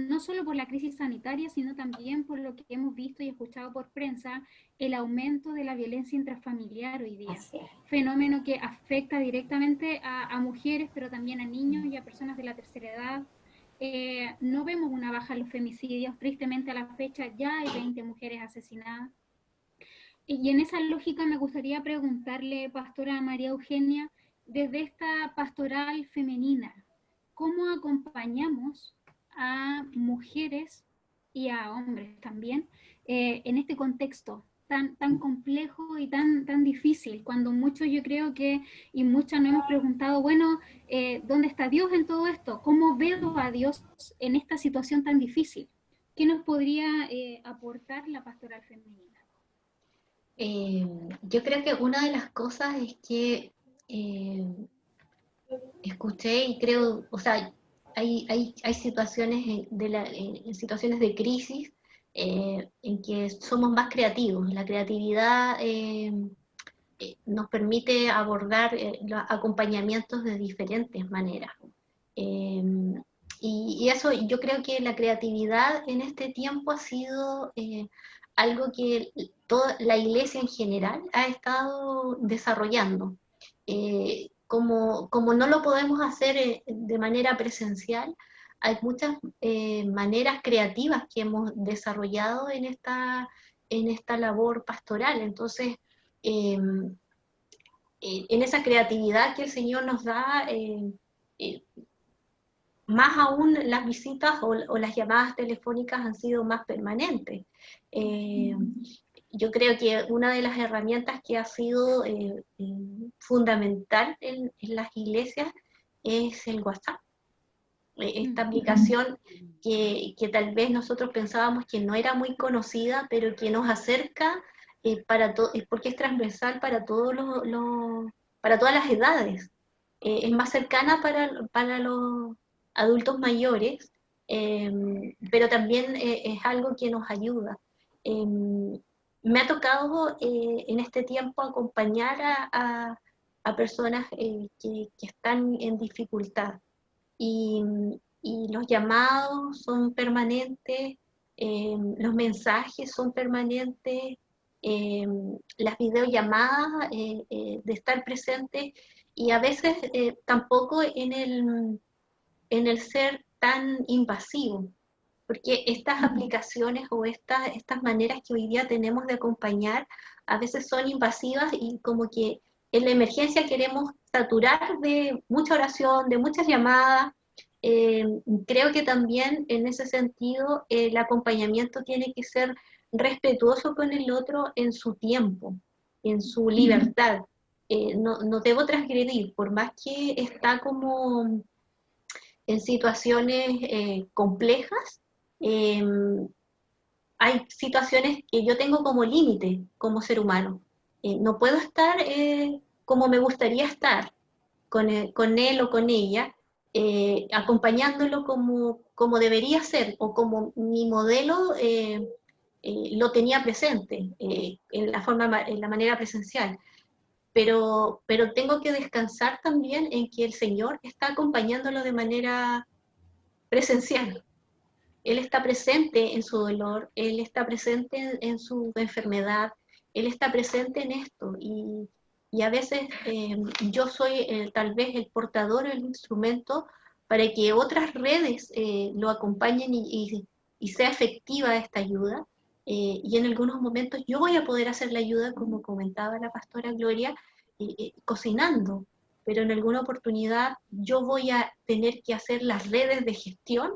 No solo por la crisis sanitaria, sino también por lo que hemos visto y escuchado por prensa, el aumento de la violencia intrafamiliar hoy día. Fenómeno que afecta directamente a mujeres, pero también a niños y a personas de la tercera edad. No vemos una baja en los femicidios, tristemente a la fecha ya hay 20 mujeres asesinadas. Y en esa lógica me gustaría preguntarle, Pastora María Eugenia, desde esta pastoral femenina, ¿cómo acompañamos a mujeres y a hombres también en este contexto tan complejo y tan difícil, cuando muchos, yo creo que, y muchas nos hemos preguntado, bueno, ¿dónde está Dios en todo esto? ¿Cómo veo a Dios en esta situación tan difícil? ¿Qué nos podría aportar la pastoral femenina?
Yo creo que una de las cosas es que escuché y creo, o sea, hay situaciones en situaciones de crisis en que somos más creativos. La creatividad nos permite abordar los acompañamientos de diferentes maneras. Y eso, yo creo que la creatividad en este tiempo ha sido algo que toda la iglesia en general ha estado desarrollando. Como no lo podemos hacer de manera presencial, hay muchas maneras creativas que hemos desarrollado en esta labor pastoral. Entonces, en esa creatividad que el Señor nos da, más aún las visitas o las llamadas telefónicas han sido más permanentes. Yo creo que una de las herramientas que ha sido fundamental en las iglesias es el WhatsApp. Esta aplicación que tal vez nosotros pensábamos que no era muy conocida, pero que nos acerca porque es transversal para para todas las edades. Es más cercana para los adultos mayores, pero también es algo que nos ayuda. Me ha tocado en este tiempo acompañar a personas que están en dificultad, y los llamados son permanentes, los mensajes son permanentes, las videollamadas, de estar presentes, y a veces tampoco en el ser tan invasivo, porque estas aplicaciones o estas maneras que hoy día tenemos de acompañar a veces son invasivas, y como que en la emergencia queremos saturar de mucha oración, de muchas llamadas. Creo que también en ese sentido el acompañamiento tiene que ser respetuoso con el otro en su tiempo, en su libertad. No debo transgredir, por más que está como en situaciones complejas. Hay situaciones que yo tengo como límite como ser humano. No puedo estar como me gustaría estar con él o con ella, acompañándolo como debería ser, o como mi modelo lo tenía presente, en la manera presencial. Pero tengo que descansar también en que el Señor está acompañándolo de manera presencial. Él está presente en su dolor, Él está presente en su enfermedad, Él está presente en esto. Y a veces yo soy tal vez el portador, el instrumento para que otras redes lo acompañen y sea efectiva esta ayuda. Y en algunos momentos yo voy a poder hacer la ayuda, como comentaba la pastora Gloria, cocinando, pero en alguna oportunidad yo voy a tener que hacer las redes de gestión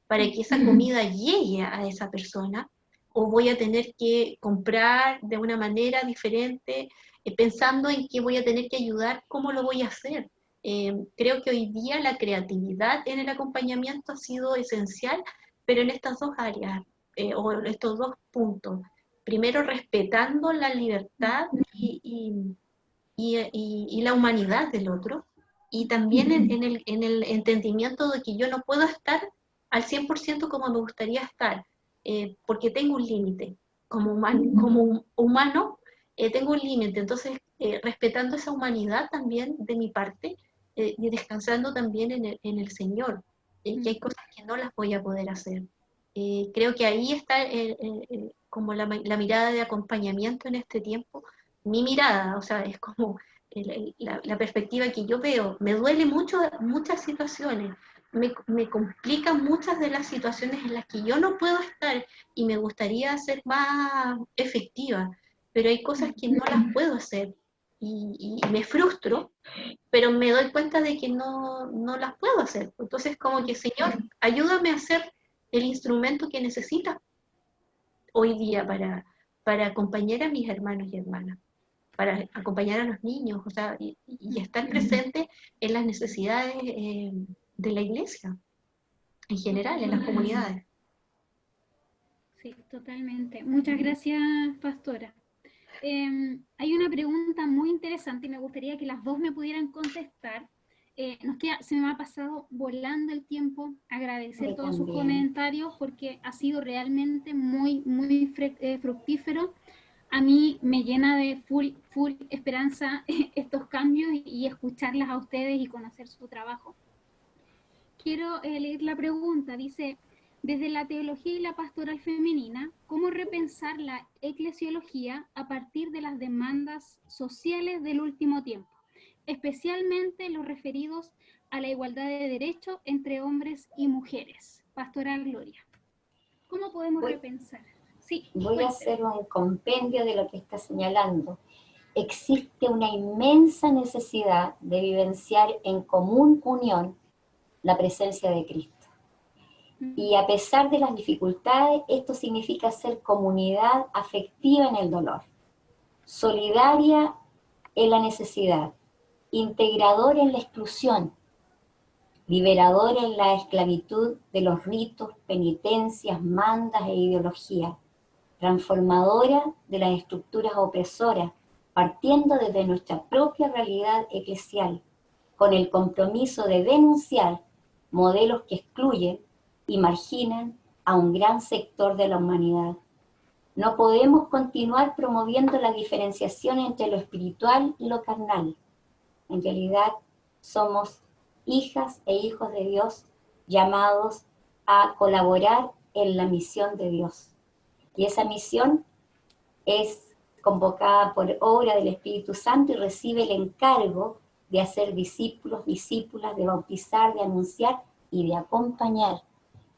para que esa comida llegue a esa persona, o voy a tener que comprar de una manera diferente, pensando en que voy a tener que ayudar, ¿cómo lo voy a hacer? Creo que hoy día la creatividad en el acompañamiento ha sido esencial, pero en estas dos áreas, o en estos dos puntos. Primero, respetando la libertad y la humanidad del otro, y también en el entendimiento de que yo no puedo estar al 100% como me gustaría estar, porque tengo un límite. Como humano tengo un límite, entonces respetando esa humanidad también de mi parte, y descansando también en el Señor, que hay cosas que no las voy a poder hacer. Creo que ahí está como la mirada de acompañamiento en este tiempo, mi mirada, o sea, es como la perspectiva que yo veo. Me duele mucho muchas situaciones, me complican muchas de las situaciones en las que yo no puedo estar y me gustaría ser más efectiva, pero hay cosas que no las puedo hacer y me frustro, pero me doy cuenta de que no las puedo hacer. Entonces, como que, Señor, ayúdame a ser el instrumento que necesitas hoy día para acompañar a mis hermanos y hermanas, para acompañar a los niños, o sea, y estar presente en las necesidades de la iglesia, en general, en las comunidades.
Sí, totalmente. Muchas gracias, pastora. Hay una pregunta muy interesante y me gustaría que las dos me pudieran contestar. Se me ha pasado volando el tiempo. Agradecer todos sus comentarios porque ha sido realmente muy, muy fructífero. A mí me llena de full esperanza estos cambios y escucharlas a ustedes y conocer su trabajo. Quiero leer la pregunta. Dice: desde la teología y la pastoral femenina, ¿cómo repensar la eclesiología a partir de las demandas sociales del último tiempo, especialmente los referidos a la igualdad de derechos entre hombres y mujeres? Pastora Gloria, ¿cómo podemos repensar? Sí,
voy a hacer un compendio de lo que está señalando. Existe una inmensa necesidad de vivenciar en común unión la presencia de Cristo. Y a pesar de las dificultades, esto significa ser comunidad afectiva en el dolor, solidaria en la necesidad, integradora en la exclusión, liberadora en la esclavitud de los ritos, penitencias, mandas e ideologías, transformadora de las estructuras opresoras, partiendo desde nuestra propia realidad eclesial, con el compromiso de denunciar modelos que excluyen y marginan a un gran sector de la humanidad. No podemos continuar promoviendo la diferenciación entre lo espiritual y lo carnal. En realidad somos hijas e hijos de Dios llamados a colaborar en la misión de Dios. Y esa misión es convocada por obra del Espíritu Santo y recibe el encargo de hacer discípulos, discípulas, de bautizar, de anunciar y de acompañar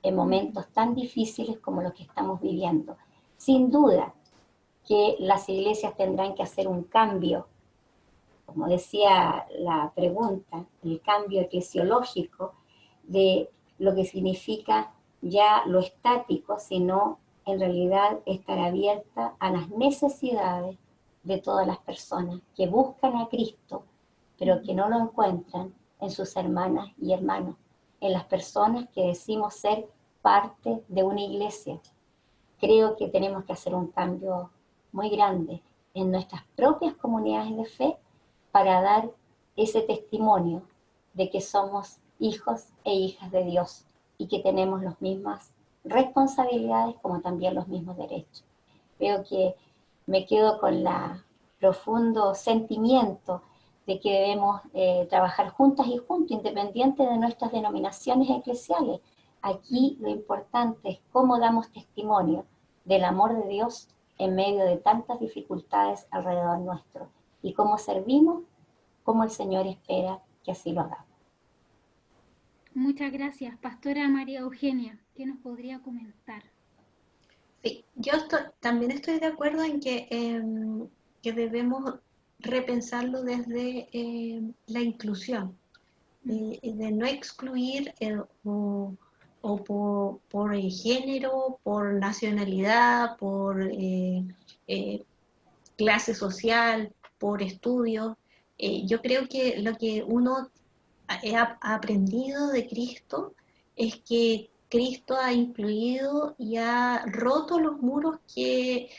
en momentos tan difíciles como los que estamos viviendo. Sin duda que las iglesias tendrán que hacer un cambio, como decía la pregunta, el cambio eclesiológico de lo que significa ya lo estático, sino en realidad estar abierta a las necesidades de todas las personas que buscan a Cristo, pero que no lo encuentran en sus hermanas y hermanos, en las personas que decimos ser parte de una iglesia. Creo que tenemos que hacer un cambio muy grande en nuestras propias comunidades de fe para dar ese testimonio de que somos hijos e hijas de Dios y que tenemos las mismas responsabilidades como también los mismos derechos. Creo que me quedo con el profundo sentimiento de que debemos trabajar juntas y juntos, independiente de nuestras denominaciones eclesiales. Aquí lo importante es cómo damos testimonio del amor de Dios en medio de tantas dificultades alrededor nuestro y cómo servimos como el Señor espera que así lo hagamos.
Muchas gracias. Pastora María Eugenia, ¿qué nos podría comentar?
Sí, yo también estoy de acuerdo en que debemos repensarlo desde la inclusión, de no excluir o por género, por nacionalidad, por clase social, por estudio. Yo creo que lo que uno ha aprendido de Cristo es que Cristo ha incluido y ha roto los muros que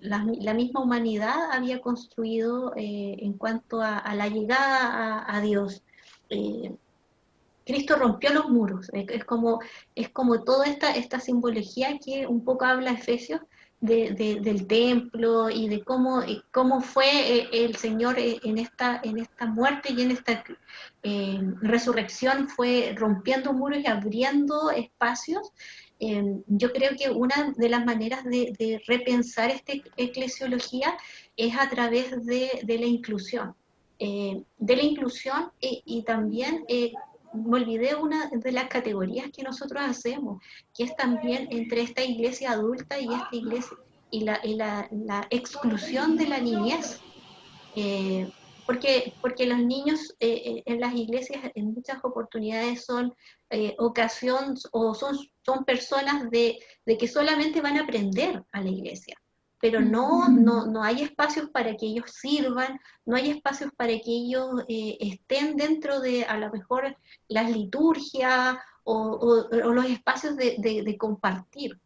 la misma humanidad había construido en cuanto a la llegada a Dios. Cristo rompió los muros, es como toda esta simbología que un poco habla Efesios del templo y de cómo fue el Señor en esta muerte y en esta resurrección, fue rompiendo muros y abriendo espacios. Yo creo que una de las maneras de repensar esta eclesiología es a través de la inclusión. Y también me olvidé una de las categorías que nosotros hacemos, que es también entre esta iglesia adulta y esta iglesia y la exclusión de la niñez. Porque los niños en las iglesias en muchas oportunidades son ocasión o son personas de que solamente van a aprender a la iglesia, pero no hay espacios para que ellos sirvan, no hay espacios para que ellos estén dentro de a lo mejor las liturgias o los espacios de compartir.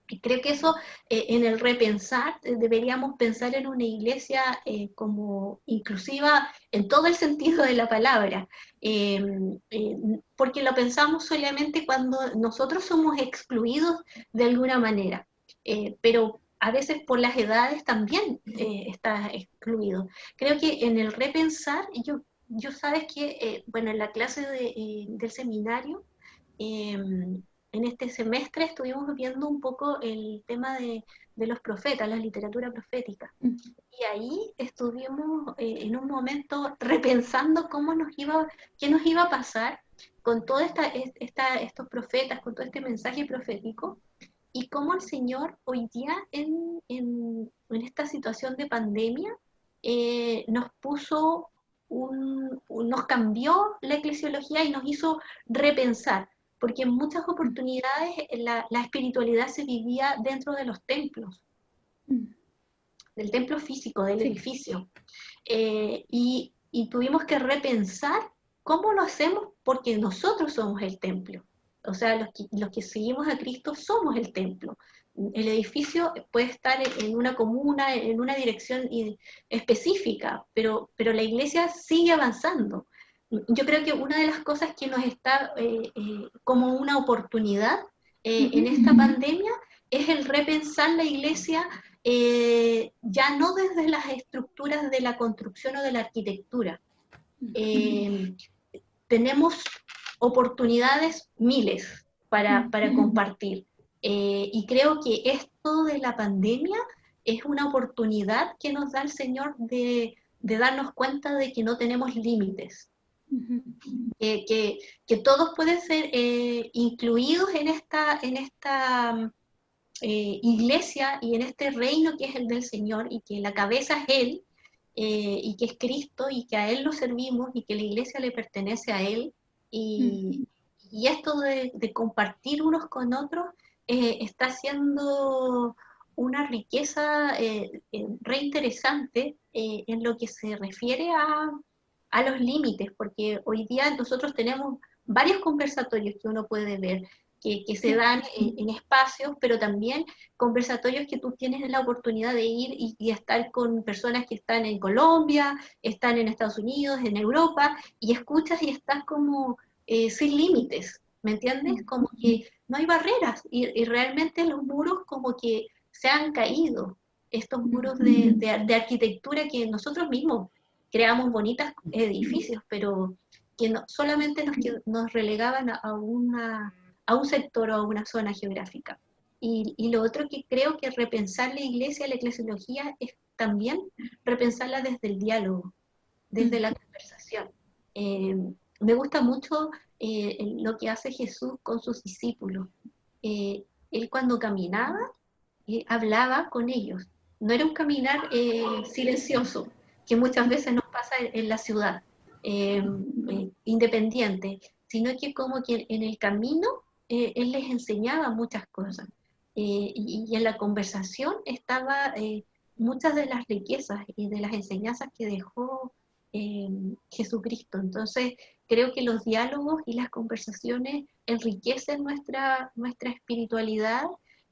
Y creo que eso, en el repensar, deberíamos pensar en una iglesia como inclusiva en todo el sentido de la palabra, porque lo pensamos solamente cuando nosotros somos excluidos de alguna manera, pero a veces por las edades también está excluido. Creo que en el repensar, yo sabes que, bueno, en la clase del seminario, en este semestre estuvimos viendo un poco el tema de los profetas, la literatura profética. Y ahí estuvimos en un momento repensando qué nos iba a pasar con todos estos profetas, con todo este mensaje profético, y cómo el Señor hoy día en esta situación de pandemia nos puso nos cambió la eclesiología y nos hizo repensar, porque en muchas oportunidades la espiritualidad se vivía dentro de los templos, del templo físico, del edificio, y tuvimos que repensar cómo lo hacemos porque nosotros somos el templo, o sea, los que seguimos a Cristo somos el templo. El edificio puede estar en una comuna, en una dirección específica, pero la iglesia sigue avanzando. Yo creo que una de las cosas que nos está como una oportunidad en esta pandemia es el repensar la iglesia ya no desde las estructuras de la construcción o de la arquitectura. Tenemos oportunidades miles para compartir. Y creo que esto de la pandemia es una oportunidad que nos da el Señor de darnos cuenta de que no tenemos límites. Que todos pueden ser incluidos en esta iglesia y en este reino que es el del Señor, y que la cabeza es Él, y que es Cristo, y que a Él lo servimos, y que la iglesia le pertenece a Él, y esto de compartir unos con otros está siendo una riqueza re interesante en lo que se refiere a los límites, porque hoy día nosotros tenemos varios conversatorios que uno puede ver, que se dan en espacios, pero también conversatorios que tú tienes la oportunidad de ir y estar con personas que están en Colombia, están en Estados Unidos, en Europa, y escuchas y estás como sin límites, ¿me entiendes? Como que no hay barreras y realmente los muros como que se han caído, estos muros de arquitectura que nosotros mismos creamos bonitos edificios, pero que solamente nos relegaban a un sector o a una zona geográfica. Y lo otro que creo que repensar la iglesia, la eclesiología, es también repensarla desde el diálogo, desde la conversación. Me gusta mucho lo que hace Jesús con sus discípulos. Él cuando caminaba, hablaba con ellos. No era un caminar silencioso, que muchas veces nos pasa en la ciudad, independiente, sino que como que en el camino él les enseñaba muchas cosas. Y en la conversación estaba muchas de las riquezas y de las enseñanzas que dejó Jesucristo. Entonces, creo que los diálogos y las conversaciones enriquecen nuestra espiritualidad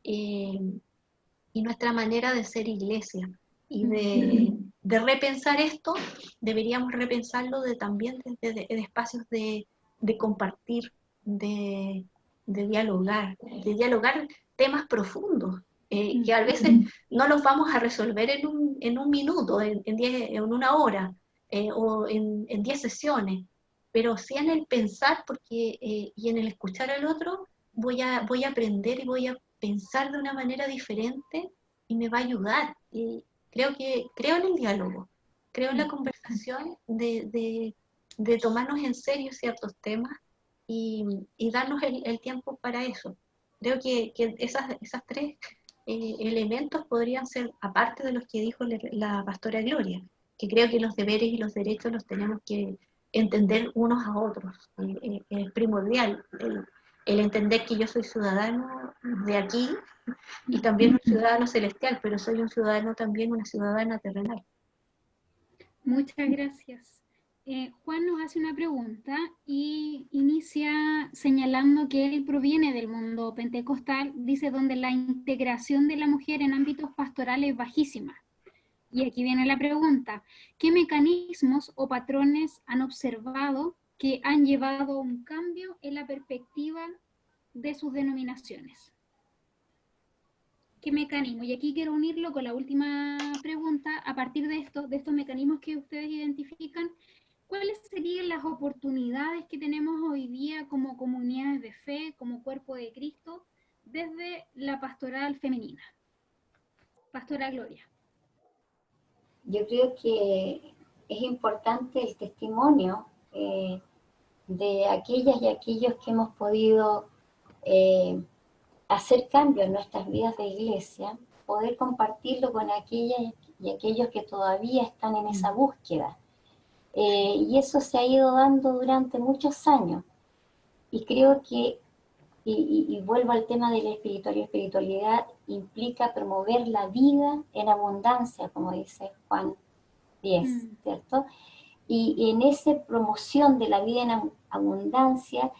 y nuestra manera de ser iglesia. Y de repensar esto, deberíamos repensarlo también desde espacios de compartir, de dialogar temas profundos, que a veces no los vamos a resolver en un minuto, en una hora, o en 10 sesiones, pero sí en el pensar y en el escuchar al otro voy a aprender y voy a pensar de una manera diferente y me va a ayudar. Y creo en el diálogo, creo en la conversación de tomarnos en serio ciertos temas y darnos el tiempo para eso. Creo que esas tres elementos podrían ser, aparte de los que dijo la pastora Gloria, que creo que los deberes y los derechos los tenemos que entender unos a otros. Es primordial el entender que yo soy ciudadano de aquí y también un ciudadano celestial, pero soy un ciudadano también, una ciudadana terrenal.
Muchas gracias. Juan nos hace una pregunta y inicia señalando que él proviene del mundo pentecostal, dice, donde la integración de la mujer en ámbitos pastorales es bajísima. Y aquí viene la pregunta: ¿qué mecanismos o patrones han observado que han llevado a un cambio en la perspectiva de sus denominaciones? ¿Qué mecanismo? Y aquí quiero unirlo con la última pregunta. A partir de estos mecanismos que ustedes identifican, ¿cuáles serían las oportunidades que tenemos hoy día como comunidades de fe, como cuerpo de Cristo, desde la pastoral femenina? Pastora Gloria.
Yo creo que es importante el testimonio de aquellas y aquellos que hemos podido hacer cambios en nuestras vidas de iglesia, poder compartirlo con aquellas y aquellos que todavía están en esa búsqueda. Y eso se ha ido dando durante muchos años. Y creo que, y vuelvo al tema de la espiritualidad implica promover la vida en abundancia, como dice Juan 10, ¿cierto? Y en esa promoción de la vida en abundancia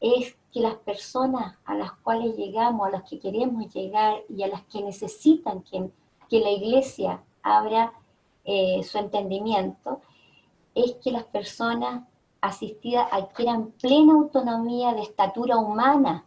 es que las personas a las cuales llegamos, a las que queremos llegar y a las que necesitan que la iglesia abra su entendimiento, es que las personas asistidas adquieran plena autonomía de estatura humana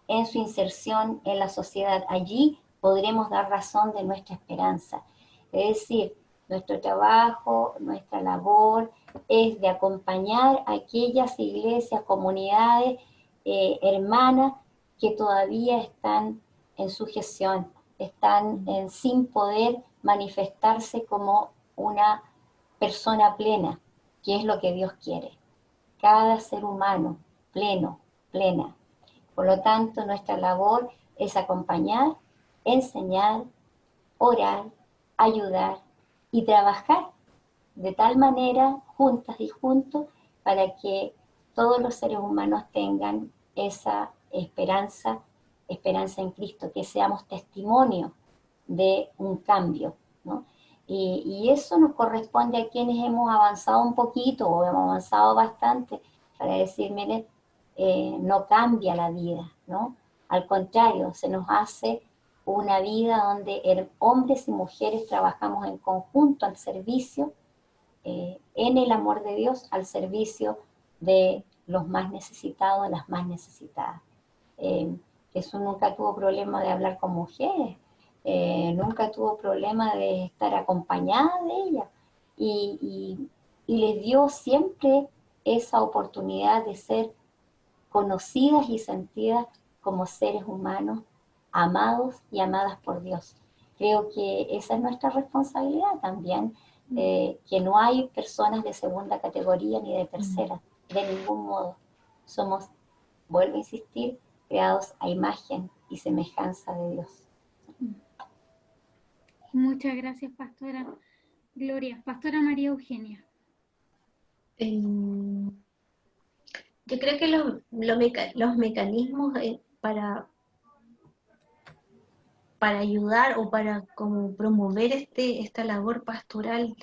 en su inserción en la sociedad. Allí podremos dar razón de nuestra esperanza. Es decir, nuestro trabajo, nuestra labor es de acompañar a aquellas iglesias, comunidades, hermanas que todavía están en sujeción, están sin poder manifestarse como una persona plena, que es lo que Dios quiere. Cada ser humano pleno, plena. Por lo tanto, nuestra labor es acompañar, enseñar, orar, ayudar y trabajar de tal manera, juntas y juntos, para que todos los seres humanos tengan esa esperanza en Cristo, que seamos testimonio de un cambio, ¿no? Y eso nos corresponde a quienes hemos avanzado un poquito o hemos avanzado bastante para decir, miren, no cambia la vida, ¿no? Al contrario, se nos hace una vida donde hombres y mujeres trabajamos en conjunto al servicio en el amor de Dios al servicio de los más necesitados, las más necesitadas. Jesús nunca tuvo problema de hablar con mujeres, nunca tuvo problema de estar acompañada de ellas, y les dio siempre esa oportunidad de ser conocidas y sentidas como seres humanos, amados y amadas por Dios. Creo que esa es nuestra responsabilidad también, que no hay personas de segunda categoría ni de tercera, de ningún modo. Somos, vuelvo a insistir, creados a imagen y semejanza de Dios.
Muchas gracias, Pastora Gloria. Pastora María Eugenia.
Yo creo que los mecanismos para ayudar o para como promover esta labor pastoral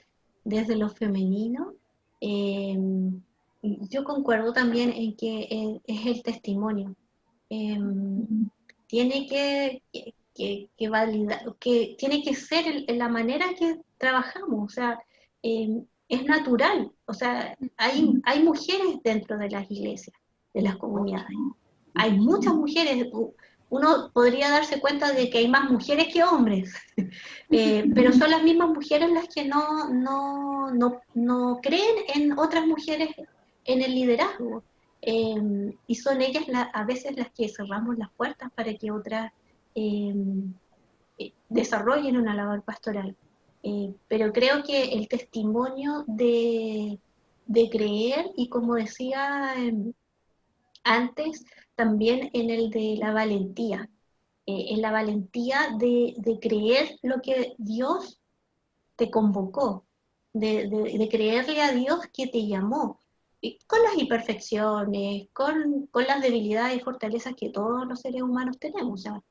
desde lo femenino, yo concuerdo también en que es el testimonio. Tiene que validar, que tiene que ser la manera que trabajamos, o sea, es natural, o sea, hay mujeres dentro de las iglesias, de las comunidades, hay muchas mujeres. Uno podría darse cuenta de que hay más mujeres que hombres, pero son las mismas mujeres las que no creen en otras mujeres en el liderazgo, y son ellas a veces las que cerramos las puertas para que otras desarrollen una labor pastoral. Pero creo que el testimonio de creer, y como decía antes, también en el de la valentía, en la valentía de creer lo que Dios te convocó, de creerle a Dios que te llamó, con las imperfecciones, con las debilidades y fortalezas que todos los seres humanos tenemos. O sea,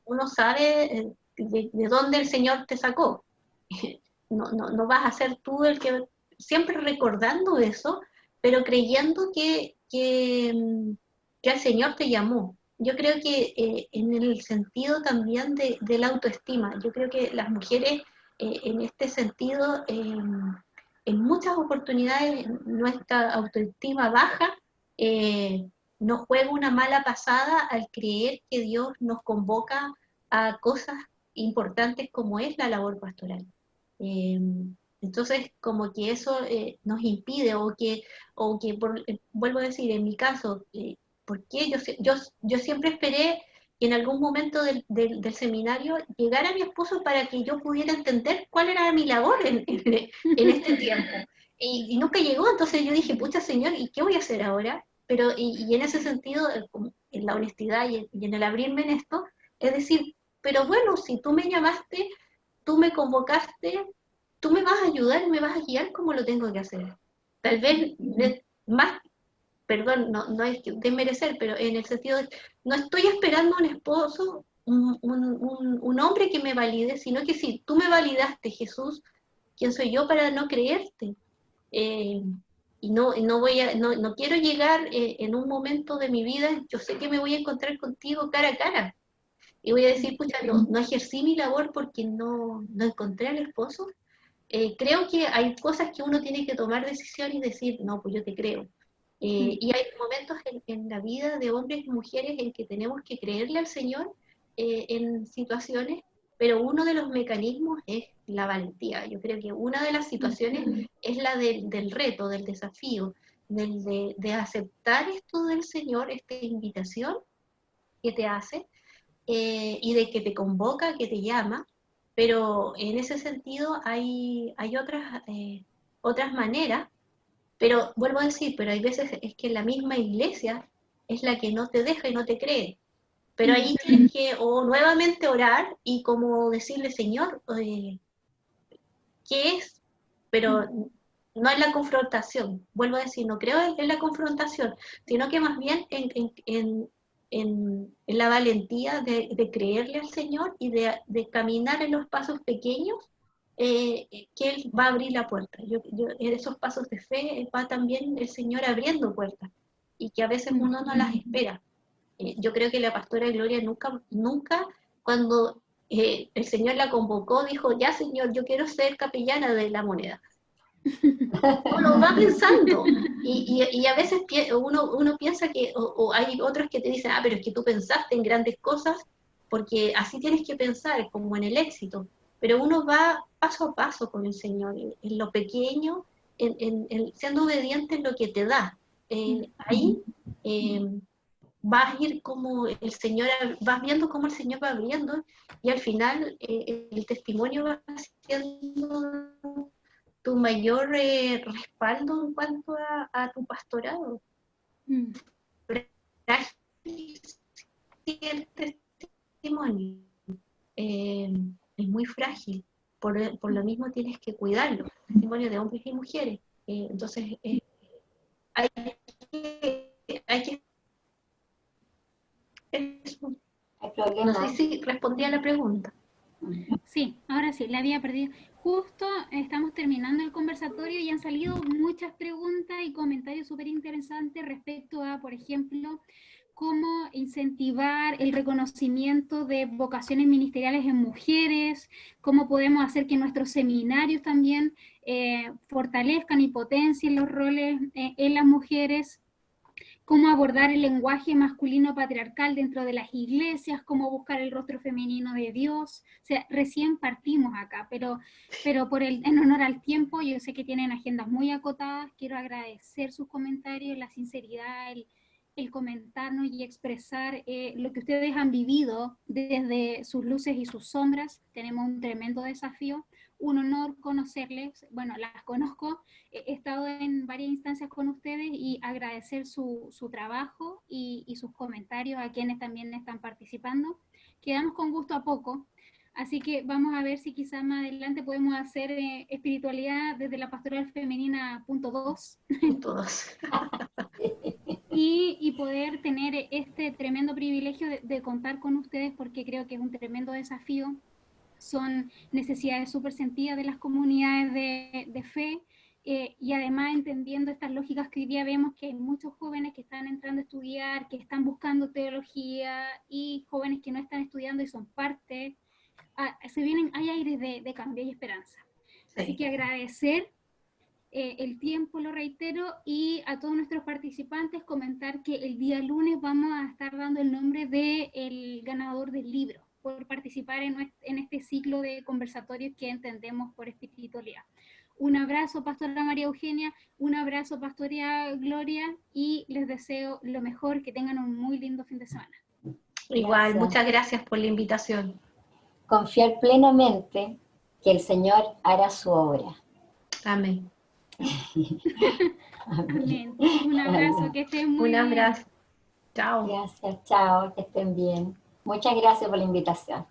uno sabe de dónde el Señor te sacó. No vas a ser tú el que, siempre recordando eso, pero creyendo que el Señor te llamó. Yo creo que en el sentido también de la autoestima, yo creo que las mujeres en este sentido, en muchas oportunidades nuestra autoestima baja, nos juega una mala pasada al creer que Dios nos convoca a cosas importantes como es la labor pastoral. Entonces, como que eso nos impide, o que vuelvo a decir, en mi caso, porque yo siempre esperé que en algún momento del seminario llegara mi esposo para que yo pudiera entender cuál era mi labor en este tiempo. Y nunca llegó, entonces yo dije, pucha Señor, ¿y qué voy a hacer ahora? Pero, y en ese sentido, en la honestidad y en el abrirme en esto, es decir, pero bueno, si tú me llamaste, tú me convocaste, tú me vas a ayudar y me vas a guiar como lo tengo que hacer. Tal vez más, perdón, no es que desmerecer, pero en el sentido de, no estoy esperando un esposo, un hombre que me valide, sino que si tú me validaste, Jesús, ¿quién soy yo para no creerte? Y no quiero llegar en un momento de mi vida, yo sé que me voy a encontrar contigo cara a cara, y voy a decir, pucha, no ejercí mi labor porque no encontré al esposo. Creo que hay cosas que uno tiene que tomar decisión y decir, no, pues yo te creo. Y hay momentos en la vida de hombres y mujeres en que tenemos que creerle al Señor en situaciones, pero uno de los mecanismos es la valentía. Yo creo que una de las situaciones es la del reto, del desafío, de aceptar esto del Señor, esta invitación que te hace, y de que te convoca, que te llama. Pero en ese sentido hay otras maneras, pero vuelvo a decir, pero hay veces es que la misma iglesia es la que no te deja y no te cree. Pero ahí tienes que o nuevamente orar y como decirle, Señor, ¿qué es? Pero no es la confrontación. Vuelvo a decir, no creo en la confrontación, sino que más bien en la valentía de creerle al Señor y de caminar en los pasos pequeños, que Él va a abrir la puerta. En esos pasos de fe va también el Señor abriendo puertas, y que a veces uno no las espera. Yo creo que la pastora Gloria nunca cuando el Señor la convocó, dijo, ya Señor, yo quiero ser capellana de La Moneda. uno lo va pensando, y a veces uno piensa que, o hay otros que te dicen, pero es que tú pensaste en grandes cosas, porque así tienes que pensar, como en el éxito, pero uno va paso a paso con el Señor, en lo pequeño, siendo obediente en lo que te da. Ahí vas a ir como el Señor, vas viendo cómo el Señor va abriendo, y al final el testimonio va siendo tu mayor respaldo en cuanto a tu pastorado. Frágil sí, el testimonio es muy frágil, por lo mismo tienes que cuidarlo, testimonio de hombres y mujeres. Entonces hay que eso. No sé si respondí a la pregunta.
Sí, ahora sí, la había perdido. Justo estamos terminando el conversatorio y han salido muchas preguntas y comentarios súper interesantes respecto a, por ejemplo, cómo incentivar el reconocimiento de vocaciones ministeriales en mujeres, cómo podemos hacer que nuestros seminarios también fortalezcan y potencien los roles en las mujeres, cómo abordar el lenguaje masculino patriarcal dentro de las iglesias, cómo buscar el rostro femenino de Dios. O sea, recién partimos acá, pero en honor al tiempo, yo sé que tienen agendas muy acotadas, quiero agradecer sus comentarios, la sinceridad, el comentarnos y expresar lo que ustedes han vivido desde sus luces y sus sombras. Tenemos un tremendo desafío, un honor conocerles, bueno, las conozco, he estado en varias instancias con ustedes y agradecer su trabajo y sus comentarios a quienes también están participando. Quedamos con gusto a poco, así que vamos a ver si quizás más adelante podemos hacer espiritualidad desde la pastoral femenina .2 y poder tener este tremendo privilegio de contar con ustedes, porque creo que es un tremendo desafío. Son necesidades súper sentidas de las comunidades de fe, y además entendiendo estas lógicas que hoy día vemos que hay muchos jóvenes que están entrando a estudiar, que están buscando teología, y jóvenes que no están estudiando y son parte. Hay aires de cambio y esperanza. Sí. Así que agradecer el tiempo, lo reitero, y a todos nuestros participantes comentar que el día lunes vamos a estar dando el nombre del ganador del libro, por participar en este ciclo de conversatorios que entendemos por espiritualidad. Un abrazo, Pastora María Eugenia, un abrazo, Pastora Gloria, y les deseo lo mejor, que tengan un muy lindo fin de semana.
Igual, muchas gracias por la invitación.
Confiar plenamente que el Señor hará su obra.
Amén.
Amén. Un abrazo, que estén muy bien.
Un abrazo. Chao.
Gracias, chao, que estén bien. Muchas gracias por la invitación.